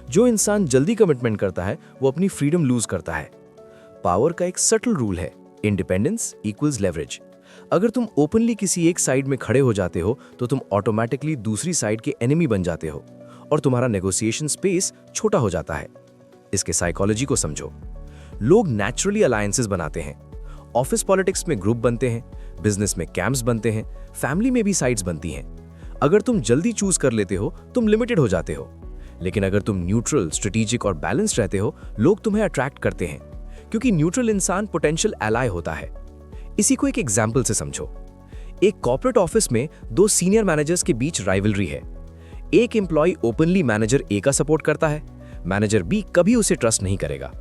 जो इंसान जल्दी कमिटमेंट करता है वो अपनी फ्रीडम लूज करता है। पावर का एक सटल रूल है, इंडिपेंडेंस इक्वल्स लेवरेज। अगर तुम ओपनली किसी एक साइड में खड़े हो जाते हो तो तुम ऑटोमेटिकली दूसरी साइड के एनिमी बन जाते हो और तुम्हारा नेगोशिएशन स्पेस छोटा हो जाता है। इसके साइकोलॉजी को समझो। लोग नेचुरली अलायंसेस बनाते हैं। ऑफिस पॉलिटिक्स में ग्रुप बनते हैं, बिजनेस में कैंप्स बनते हैं, फैमिली में भी साइड्स बनती हैं। अगर तुम जल्दी चूज कर लेते हो तुम लिमिटेड हो जाते हो, लेकिन अगर तुम न्यूट्रल, स्ट्रेटेजिक और बैलेंस्ड रहते हो लोग तुम्हें अट्रैक्ट करते हैं, क्योंकि न्यूट्रल इंसान पोटेंशियल एलाय होता है। इसी को एक एग्जाम्पल से समझो। एक कॉर्पोरेट ऑफिस में दो सीनियर मैनेजर्स के बीच राइवलरी है। एक एम्प्लॉय ओपनली मैनेजर ए का सपोर्ट करता है, मैनेजर बी कभी उसे ट्रस्ट नहीं करेगा।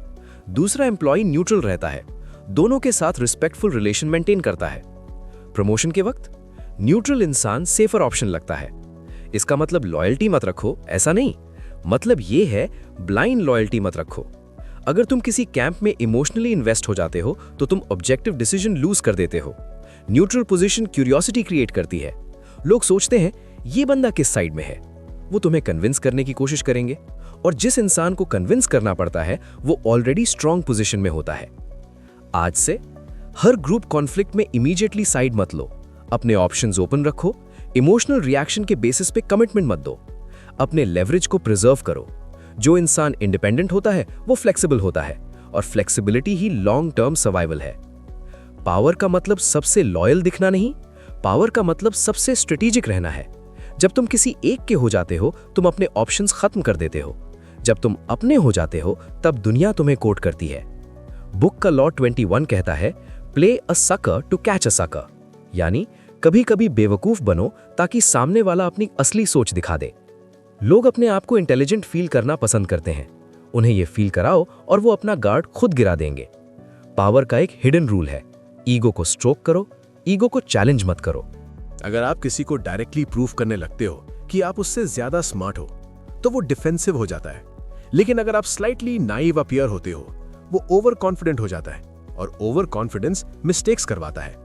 दूसरा एम्प्लॉय न्यूट्रल रहता है, दोनों के साथ रिस्पेक्टफुल रिलेशन मेंटेन करता है। प्रमोशन के वक्त न्यूट्रल इंसान सेफर ऑप्शन लगता है। इसका मतलब लॉयल्टी मत रखो, ऐसा नहीं। मतलब ये है ब्लाइंड लॉयल्टी मत रखो। अगर तुम किसी कैंप में इमोशनली इन्वेस्ट हो जाते हो तो तुम ऑब्जेक्टिव डिसीजन लूज कर देते हो। न्यूट्रल पोजीशन क्यूरियोसिटी क्रिएट करती है। लोग सोचते हैं ये बंदा किस साइड में है, वो तुम्हें कन्विंस करने की कोशिश करेंगे, और जिस इंसान को कन्विंस करना पड़ता है वो ऑलरेडी स्ट्रॉन्ग पोजीशन में होता है। आज से हर ग्रुप कॉन्फ्लिक्ट में इमीडिएटली साइड मत लो, अपने ऑप्शंस ओपन रखो, इमोशनल रिएक्शन के बेसिस पे कमिटमेंट मत दो, अपने लेवरेज को प्रिजर्व करो। जो इंसान इंडिपेंडेंट होता है वो फ्लेक्सिबल होता है, और फ्लेक्सिबिलिटी ही लॉन्ग टर्म सर्वाइवल है। पावर का मतलब सबसे लॉयल दिखना नहीं, पावर का मतलब सबसे स्ट्रेटेजिक रहना है। जब तुम किसी एक के हो जाते हो तुम अपने ऑप्शंस खत्म कर देते हो। जब तुम अपने हो जाते हो तब दुनिया तुम्हें कोट करती है। बुक का लॉ 21 कहता है, play a sucker to catch a sucker, यानी कभी कभी बेवकूफ बनो ताकि सामने वाला अपनी असली सोच दिखा दे। लोग अपने आप को इंटेलिजेंट फील करना पसंद करते हैं, उन्हें यह फील कराओ और वो अपना गार्ड खुद गिरा देंगे। पावर का एक हिडन रूल है, ईगो को स्ट्रोक करो, ईगो को चैलेंज मत करो। अगर आप किसी को डायरेक्टली प्रूव करने लगते हो कि आप उससे ज्यादा स्मार्ट हो, तो वो डिफेंसिव हो जाता है। लेकिन अगर आप स्लाइटली नाइव अपीयर होते हो, वो ओवर कॉन्फिडेंट हो जाता है, और ओवर कॉन्फिडेंस मिस्टेक्स करवाता है।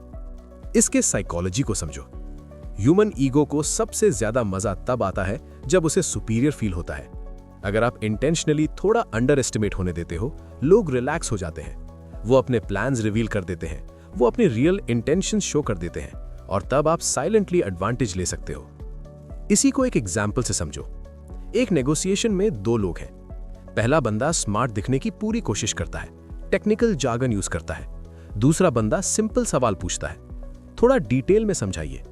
इसके साइकोलॉजी को समझो। ह्यूमन ईगो को सबसे ज्यादा मजा तब आता है जब उसे सुपीरियर फील होता है। अगर आप इंटेंशनली थोड़ा अंडर एस्टिमेट होने देते हो, लोग रिलैक्स हो जाते हैं, वो अपने प्लान्स रिवील कर देते हैं, वो अपने रियल इंटेंशन शो कर देते हैं, और तब आप साइलेंटली एडवांटेज ले सकते हो। इसी को एक एग्जाम्पल से समझो। एक नेगोशिएशन में दो लोग हैं। पहला बंदा स्मार्ट दिखने की पूरी कोशिश करता है, टेक्निकल जार्गन यूज करता है। दूसरा बंदा सिंपल सवाल पूछता है, थोड़ा डिटेल में समझाइए।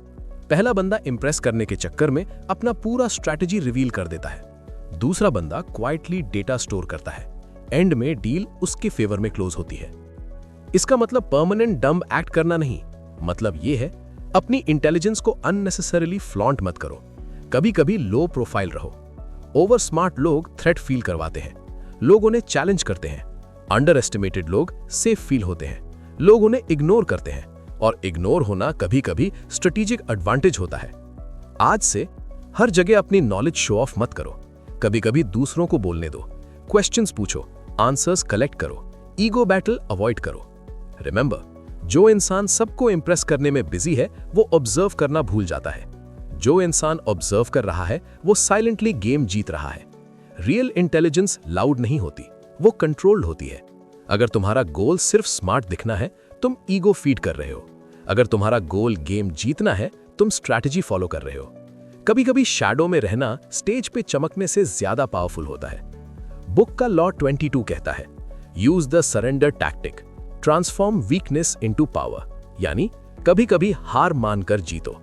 पहला बंदा इंप्रेस करने के चक्कर में अपना पूरा स्ट्रैटेजी रिवील कर देता है। दूसरा बंदा क्वाइटली डेटा स्टोर करता है। एंड में डील उसके फेवर में क्लोज होती है। इसका मतलब परमानेंट डम्ब एक्ट करना नहीं, मतलब यह है अपनी इंटेलिजेंस को अननेसेसरीली फ्लॉन्ट मत करो। कभी कभी लो प्रोफाइल रहो। ओवर स्मार्ट लोग थ्रेट फील करवाते हैं, लोग उन्हें चैलेंज करते हैं। अंडर एस्टिमेटेड लोग सेफ फील होते हैं, लोग उन्हें इग्नोर करते हैं, और इग्नोर होना कभी कभी स्ट्रेटेजिक एडवांटेज होता है। आज से हर जगह अपनी नॉलेज शो ऑफ मत करो। कभी कभी दूसरों को बोलने दो, क्वेश्चंस पूछो, आंसर्स कलेक्ट करो, ईगो बैटल अवॉइड करो। रिमेंबर, जो इंसान सबको इंप्रेस करने में बिजी है, वो ऑब्जर्व करना भूल जाता है। जो इंसान ऑब्जर्व कर रहा है, वो साइलेंटली गेम जीत रहा है। रियल इंटेलिजेंस लाउड नहीं होती, वो कंट्रोल्ड होती है। अगर तुम्हारा गोल सिर्फ स्मार्ट दिखना है, तुम ईगो फीड कर रहे हो। अगर तुम्हारा गोल गेम जीतना है, तुम स्ट्रैटेजी फॉलो कर रहे हो। कभी कभी शैडो में रहना स्टेज पे चमकने से ज्यादा पावरफुल होता है। बुक का लॉ 22 कहता है, use the surrender tactic, transform weakness into power, यानी कभी कभी हार मानकर जीतो।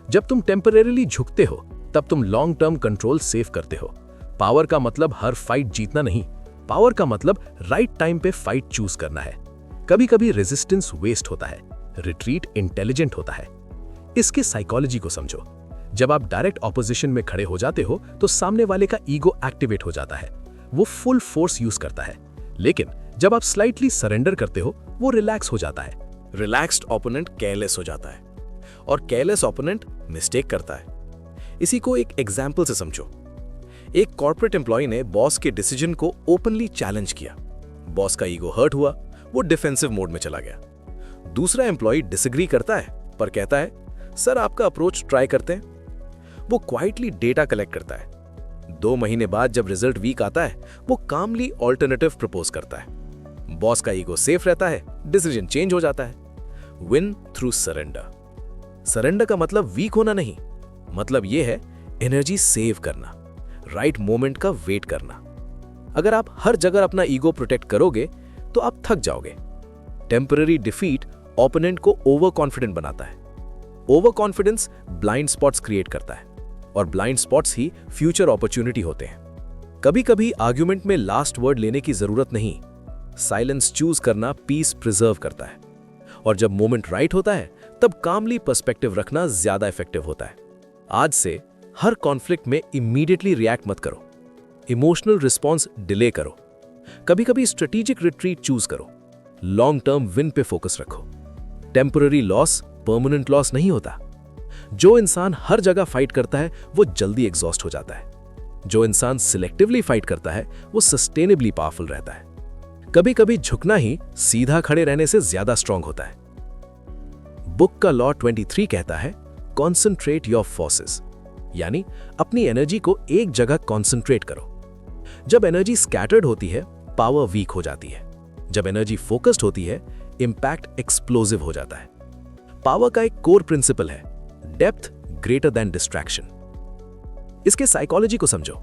जब तुम टेम्परेरीली झुकते हो, तब तुम लॉन्ग टर्म कंट्रोल सेव करते हो। पावर का मतलब हर फाइट जीतना नहीं, पावर का मतलब राइट टाइम पे फाइट चूज करना है। कभी कभी रेजिस्टेंस वेस्ट होता है, रिट्रीट इंटेलिजेंट होता है। इसके साइकोलॉजी को समझो। जब आप डायरेक्ट ऑपोजिशन में खड़े हो जाते हो, तो सामने वाले का ईगो एक्टिवेट हो जाता है, वो फुल फोर्स यूज करता है। लेकिन जब आप स्लाइटली सरेंडर करते हो, वो रिलैक्स हो जाता है। रिलैक्स्ड ओपोनेंट केयरलेस हो जाता है, और केयरलेस ओपोनेंट मिस्टेक करता है। इसी को एक एग्जाम्पल से समझो। एक कॉर्पोरेट एम्प्लॉय ने बॉस के डिसीजन को ओपनली चैलेंज किया। बॉस का ईगो हर्ट हुआ, वो डिफेंसिव मोड में चला गया। दूसरा एम्प्लॉय डिसएग्री करता है, पर कहता है, सर आपका अप्रोच ट्राई करते हैं। वो क्वाइटली डेटा कलेक्ट करता है। 2 महीने बाद जब रिजल्ट वीक आता है, वो कामली ऑल्टरनेटिव प्रपोज करता है। बॉस का ईगो सेफ रहता है, डिसीजन चेंज हो जाता है। Win through surrender. सरेंडर का मतलब वीक होना नहीं, मतलब यह है एनर्जी सेव करना, राइट मोमेंट का वेट करना। अगर आप हर जगह अपना ईगो प्रोटेक्ट करोगे, तो आप थक जाओगे। टेम्पररी डिफीट ओपोनेंट को ओवर कॉन्फिडेंट बनाता है। Over confidence blind spots create करता है, और ब्लाइंड स्पॉट्स ही फ्यूचर अपॉर्चुनिटी होते हैं। कभी कभी आर्ग्यूमेंट में लास्ट वर्ड लेने की जरूरत नहीं, साइलेंस चूज करना पीस प्रिजर्व करता है। और जब मोमेंट राइट होता है, तब कामली पर्सपेक्टिव रखना ज्यादा इफेक्टिव होता है। आज से हर कॉन्फ्लिक्ट में इमीडिएटली रिएक्ट मत करो, इमोशनल रिस्पॉन्स डिले करो। कभी कभी स्ट्रेटेजिक रिट्रीट चूज करो, लॉन्ग टर्म विन पे फोकस रखो। टेम्पररी लॉस परमानेंट लॉस नहीं होता। जो इंसान हर जगह फाइट करता है, वो जल्दी एग्जॉस्ट हो जाता है। जो इंसान सिलेक्टिवली फाइट करता है, वो सस्टेनेबली पावरफुल रहता है। कभी कभी झुकना ही सीधा खड़े रहने से ज्यादा स्ट्रांग होता है। बुक का लॉ 23 कहता है, कॉन्सेंट्रेट योर फोर्सेस, यानी अपनी एनर्जी को एक जगह कॉन्सेंट्रेट करो। जब एनर्जी स्कैटर्ड होती है, पावर वीक हो जाती है। जब एनर्जी फोकस्ड होती है, इंपैक्ट एक्सप्लोसिव हो जाता है। पावर का एक कोर प्रिंसिपल है, डेप्थ ग्रेटर देन डिस्ट्रैक्शन। इसके साइकोलॉजी को समझो।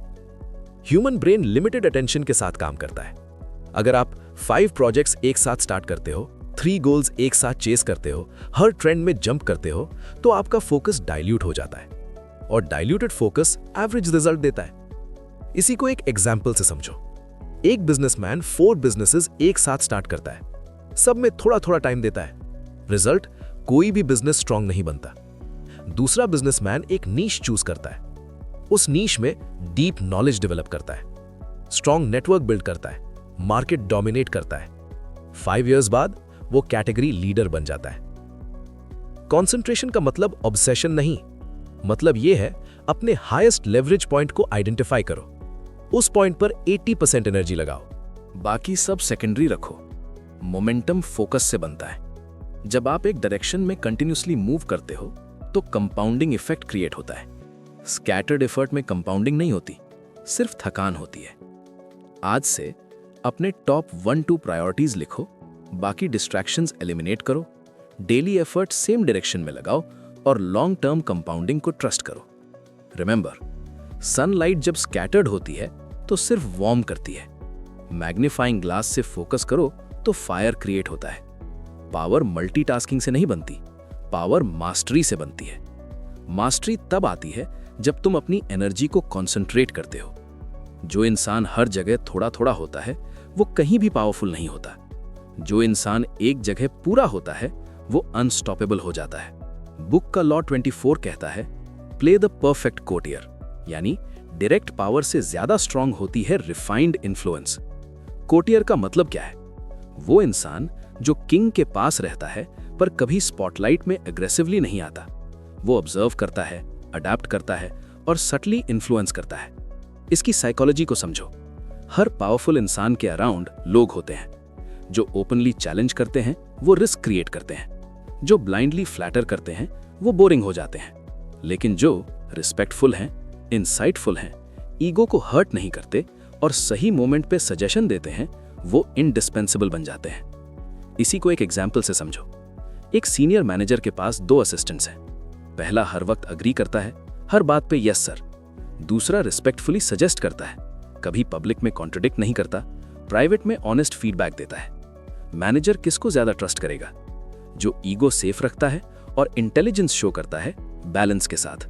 ह्यूमन ब्रेन लिमिटेड अटेंशन के साथ काम करता है। अगर आप 5 प्रोजेक्ट्स एक साथ स्टार्ट करते हो, 3 गोल्स एक साथ चेस करते हो, हर ट्रेंड में जंप करते हो, तो आपका फोकस डाइल्यूट हो जाता है, और डाइल्यूटेड फोकस एवरेज रिजल्ट देता है। इसी को एक एग्जाम्पल से समझो। एक बिजनेसमैन 4 बिजनेसेस एक साथ स्टार्ट करता है, सब में थोड़ा थोड़ा टाइम देता है। रिजल्ट, कोई भी बिजनेस स्ट्रांग नहीं बनता। दूसरा बिजनेसमैन एक नीश चूज करता है, उस नीश में डीप नॉलेज डेवलप करता है, स्ट्रांग नेटवर्क बिल्ड करता है, मार्केट डोमिनेट करता है। 5 इयर्स बाद वो कैटेगरी लीडर बन जाता है। कॉन्सेंट्रेशन का मतलब ऑब्सेशन नहीं, मतलब यह है अपने हाईएस्ट लेवरेज पॉइंट को आइडेंटिफाई करो, उस पॉइंट पर 80% एनर्जी लगाओ, बाकी सब सेकेंडरी रखो। मोमेंटम फोकस से बनता है। जब आप एक डायरेक्शन में कंटिन्यूसली मूव करते हो तो कंपाउंडिंग इफेक्ट क्रिएट होता है। स्कैटर्ड एफर्ट में कंपाउंडिंग नहीं होती, सिर्फ थकान होती है। आज से अपने टॉप 1-2 प्रायोरिटीज लिखो, बाकी डिस्ट्रैक्शंस एलिमिनेट करो, डेली एफर्ट सेम डायरेक्शन में लगाओ और लॉन्ग टर्म कंपाउंडिंग को ट्रस्ट करो। रिमेंबर, सनलाइट जब स्कैटर्ड होती है तो सिर्फ वार्म करती है। मैग्नीफाइंग ग्लास से फोकस करो तो फायर क्रिएट होता है। पावर मल्टीटास्किंग से नहीं बनती, पावर मास्टरी से बनती है। मास्टरी तब आती है जब तुम अपनी एनर्जी को कॉन्सेंट्रेट करते हो। जो इंसान हर जगह थोड़ा थोड़ा होता है वो कहीं भी पावरफुल नहीं होता। जो इंसान एक जगह पूरा होता है वो अनस्टॉपेबल हो जाता है। बुक का लॉ 24 कहता है, प्ले द परफेक्ट कोर्टियर, यानी डायरेक्ट पावर से ज्यादा स्ट्रांग होती है रिफाइंड इन्फ्लुएंस। कोर्टियर का मतलब क्या है? वो इंसान जो किंग के पास रहता है पर कभी स्पॉटलाइट में एग्रेसिवली नहीं आता। वो ऑब्जर्व करता है, अडैप्ट करता है और सटली इन्फ्लुएंस करता है। इसकी साइकोलॉजी को समझो। हर पावरफुल इंसान के अराउंड लोग होते हैं। जो ओपनली चैलेंज करते हैं वो रिस्क क्रिएट करते हैं, जो ब्लाइंडली फ्लैटर करते हैं वो बोरिंग हो जाते हैं, लेकिन जो रिस्पेक्टफुल हैं, इंसाइटफुल हैं, ईगो को हर्ट नहीं करते और सही मोमेंट पे सजेशन देते हैं, वो इंडिस्पेंसिबल बन जाते हैं। इसी को एक एग्जाम्पल से समझो। एक सीनियर मैनेजर के पास 2 असिस्टेंट्स हैं। पहला हर वक्त अग्री करता है, हर बात पे यस सर। दूसरा रिस्पेक्टफुली सजेस्ट करता है, कभी पब्लिक में कॉन्ट्रडिक्ट नहीं करता, प्राइवेट में ऑनेस्ट फीडबैक देता है। मैनेजर किसको ज्यादा ट्रस्ट करेगा? जो ईगो सेफ रखता है और इंटेलिजेंस शो करता है बैलेंस के साथ।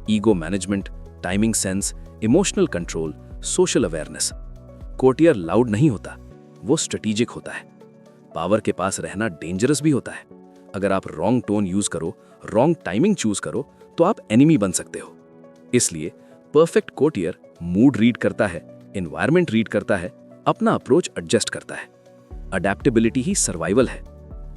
Ego management, timing sense, emotional control, social awareness. Courtier loud नहीं होता, वो स्ट्रेटेजिक होता है। पावर के पास रहना डेंजरस भी होता है। अगर आप रॉन्ग टोन यूज करो, रॉन्ग टाइमिंग चूज करो तो आप एनिमी बन सकते हो। इसलिए परफेक्ट कोर्टियर मूड रीड करता है, एनवायरनमेंट रीड करता है, अपना अप्रोच एडजस्ट करता है। अडेप्टेबिलिटी ही सर्वाइवल है।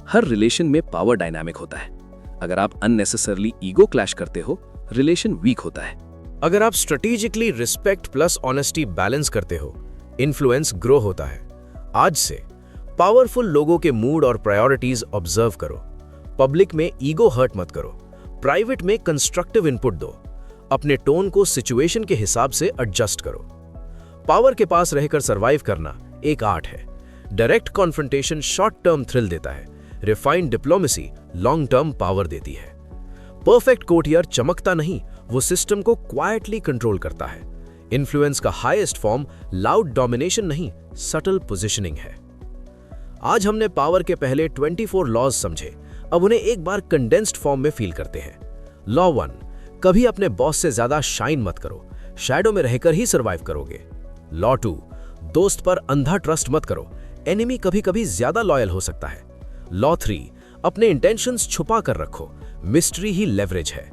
हर रिलेशन में पावर डायनामिक होता है। अगर आप अननेसेसरली ईगो क्लैश करते हो, रिलेशन वीक होता है। अगर आप strategically respect plus honesty balance करते हो, इन्फ्लुएंस ग्रो होता है। आज से पावरफुल लोगों के मूड और प्रायोरिटीज ऑब्जर्व करो। पब्लिक में ईगो हर्ट मत करो, प्राइवेट में कंस्ट्रक्टिव इनपुट दो। अपने टोन को सिचुएशन के हिसाब से एडजस्ट करो। पावर के पास रहकर सरवाइव करना एक आर्ट है। Direct confrontation short term thrill देता है, refined diplomacy long term power देती है। परफेक्ट कोर्टियर चमकता नहीं, वो सिस्टम को क्वाइटली कंट्रोल करता है। इन्फ्लुएंस का हाईएस्ट फॉर्म लाउड डोमिनेशन नहीं, सटल पोजिशनिंग है। आज हमने पावर के पहले 24 लॉज समझे, अब उन्हें एक बार कंडेंस्ड फॉर्म में फील करते हैं। लॉ 1, कभी अपने बॉस से ज्यादा शाइन मत करो, शैडो में रहकर ही सर्वाइव करोगे। लॉ 2, दोस्त पर अंधा ट्रस्ट मत करो, एनिमी कभी कभी ज्यादा लॉयल हो सकता है। लॉ 3, अपने इंटेंशंस छुपा कर रखो, मिस्ट्री ही लेवरेज है।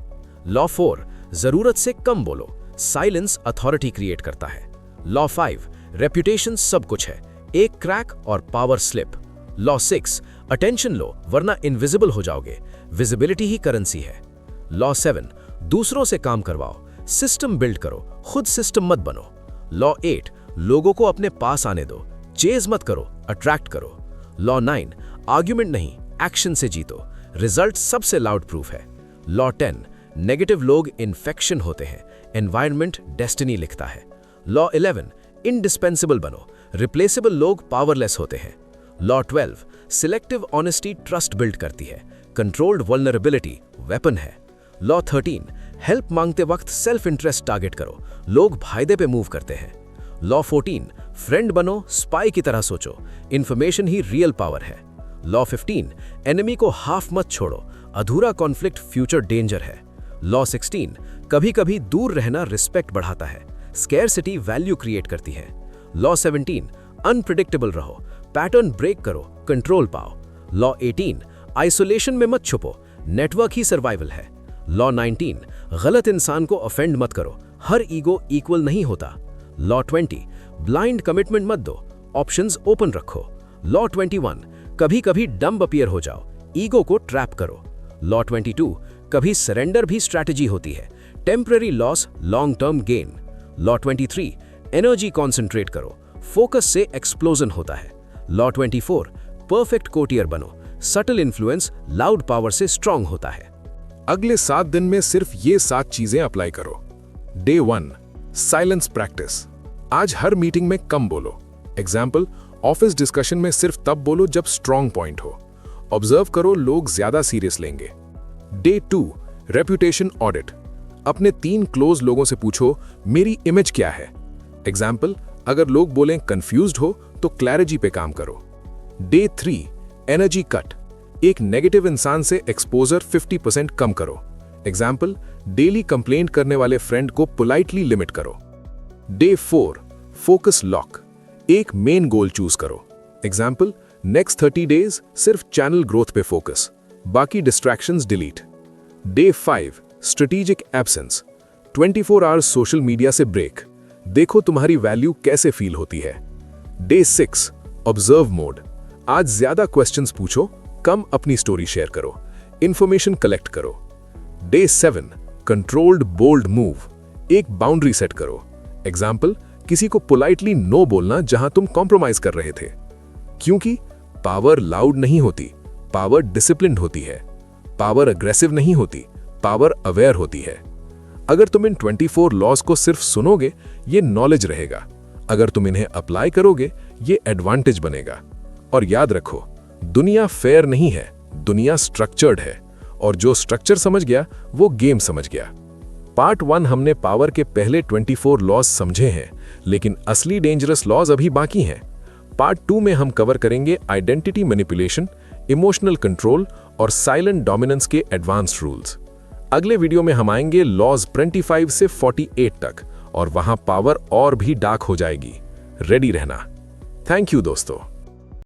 लॉ 4, जरूरत से कम बोलो, साइलेंस अथॉरिटी क्रिएट करता है। लॉ 5, रेप्यूटेशन सब कुछ है, एक क्रैक और पावर स्लिप। लॉ 6, अटेंशन लो वरना इनविजिबल हो जाओगे, विजिबिलिटी ही करेंसी है। लॉ 7, दूसरों से काम करवाओ, सिस्टम बिल्ड करो, खुद सिस्टम मत बनो। लॉ 8, लोगों को अपने पास आने दो, चेज मत करो, अट्रैक्ट करो। लॉ 9, आर्ग्यूमेंट नहीं, एक्शन से जीतो, रिजल्ट सबसे लाउड प्रूफ है। लॉ 10, नेगेटिव लोग इन्फेक्शन होते हैं, एनवायरनमेंट डेस्टिनी लिखता है। लॉ 11, इंडिस्पेंसिबल बनो, रिप्लेसेबल लोग पावरलेस होते हैं। Law 12, selective honesty trust build करती है, कंट्रोल्ड वल्नरेबिलिटी वेपन है। लॉ 13, हेल्प मांगते वक्त सेल्फ इंटरेस्ट टारगेट करो, लोग फायदे पे मूव करते हैं। लॉ 14, फ्रेंड बनो, स्पाई की तरह सोचो, इंफॉर्मेशन ही रियल पावर है। लॉ 15, एनिमी को हाफ मत छोड़ो, अधूरा कॉन्फ्लिक्ट फ्यूचर डेंजर है। लॉ 16, कभी कभी दूर रहना रिस्पेक्ट बढ़ाता है, स्कैरसिटी वैल्यू क्रिएट करती है। लॉ 17, अनप्रिडिक्टेबल रहो, पैटर्न ब्रेक करो, कंट्रोल पाओ। लॉ 18, आइसोलेशन में मत छुपो, नेटवर्क ही सर्वाइवल है। लॉ 19, गलत इंसान को ऑफेंड मत करो, हर ईगो इक्वल नहीं होता। लॉ 20, ब्लाइंड कमिटमेंट मत दो, ऑप्शंस ओपन रखो। लॉ 21, कभी कभी डम्ब अपीयर हो जाओ, ईगो को ट्रैप करो। लॉ 22, कभी सरेंडर भी स्ट्रैटेजी होती है, temporary loss long term gain. Law 23, energy concentrate करो, फोकस से एक्सप्लोजन होता है। लॉ 24, परफेक्ट कोटियर बनो, सटल इन्फ्लुएंस लाउड पावर से स्ट्रांग होता है। अगले 7 दिन में सिर्फ ये 7 चीजें अप्लाई करो। Day 1, silence practice. आज हर मीटिंग में कम बोलो। एग्जाम्पल, ऑफिस डिस्कशन में सिर्फ तब बोलो जब स्ट्रांग पॉइंट हो। ऑब्जर्व करो, लोग ज्यादा सीरियस लेंगे। Day 2, reputation audit. अपने 3 क्लोज लोगों से पूछो, मेरी इमेज क्या है। एग्जाम्पल, अगर लोग बोलें कंफ्यूज्ड हो तो क्लैरिटी पे काम करो। Day 3, energy cut. एक नेगेटिव इंसान से एक्सपोजर 50% कम करो। एग्जाम्पल, डेली कंप्लेंट करने वाले फ्रेंड को पोलाइटली लिमिट करो। Day 4, focus lock. एक मेन गोल चूज करो। एग्जाम्पल, नेक्स्ट 30 डेज सिर्फ चैनल ग्रोथ पे फोकस, बाकी distractions delete. Day 5, strategic absence. 24 hours social media से ब्रेक, देखो तुम्हारी वैल्यू कैसे फील होती है। Day 6, observe mode. आज ज्यादा क्वेश्चंस पूछो, कम अपनी स्टोरी शेयर करो, इंफॉर्मेशन कलेक्ट करो। Day 7, controlled bold move. एक बाउंड्री सेट करो। एग्जाम्पल, किसी को पोलाइटली नो बोलना जहां तुम कॉम्प्रोमाइज कर रहे थे। क्योंकि पावर लाउड नहीं होती, पावर डिसिप्लिन्ड होती है। पावर अग्रेसिव नहीं होती, पावर अवेयर होती है। अगर तुम इन 24 लॉज को सिर्फ सुनोगे, ये नॉलेज रहेगा। अगर तुम इन्हें अप्लाई करोगे, ये एडवांटेज बनेगा। और याद रखो, दुनिया फेयर नहीं है, दुनिया स्ट्रक्चर्ड है, और जो स्ट्रक्चर समझ गया वो गेम समझ गया। पार्ट 1 हमने पावर के पहले 24 लॉज समझे हैं, लेकिन असली डेंजरस लॉज अभी बाकी हैं। पार्ट 2 में हम कवर करेंगे आइडेंटिटी मैनिपुलेशन, इमोशनल कंट्रोल और साइलेंट डोमिनेंस के एडवांस्ड रूल्स। अगले वीडियो में हम आएंगे लॉज 25 से 48 तक, और वहां पावर और भी डार्क हो जाएगी। रेडी रहना। थैंक यू दोस्तों।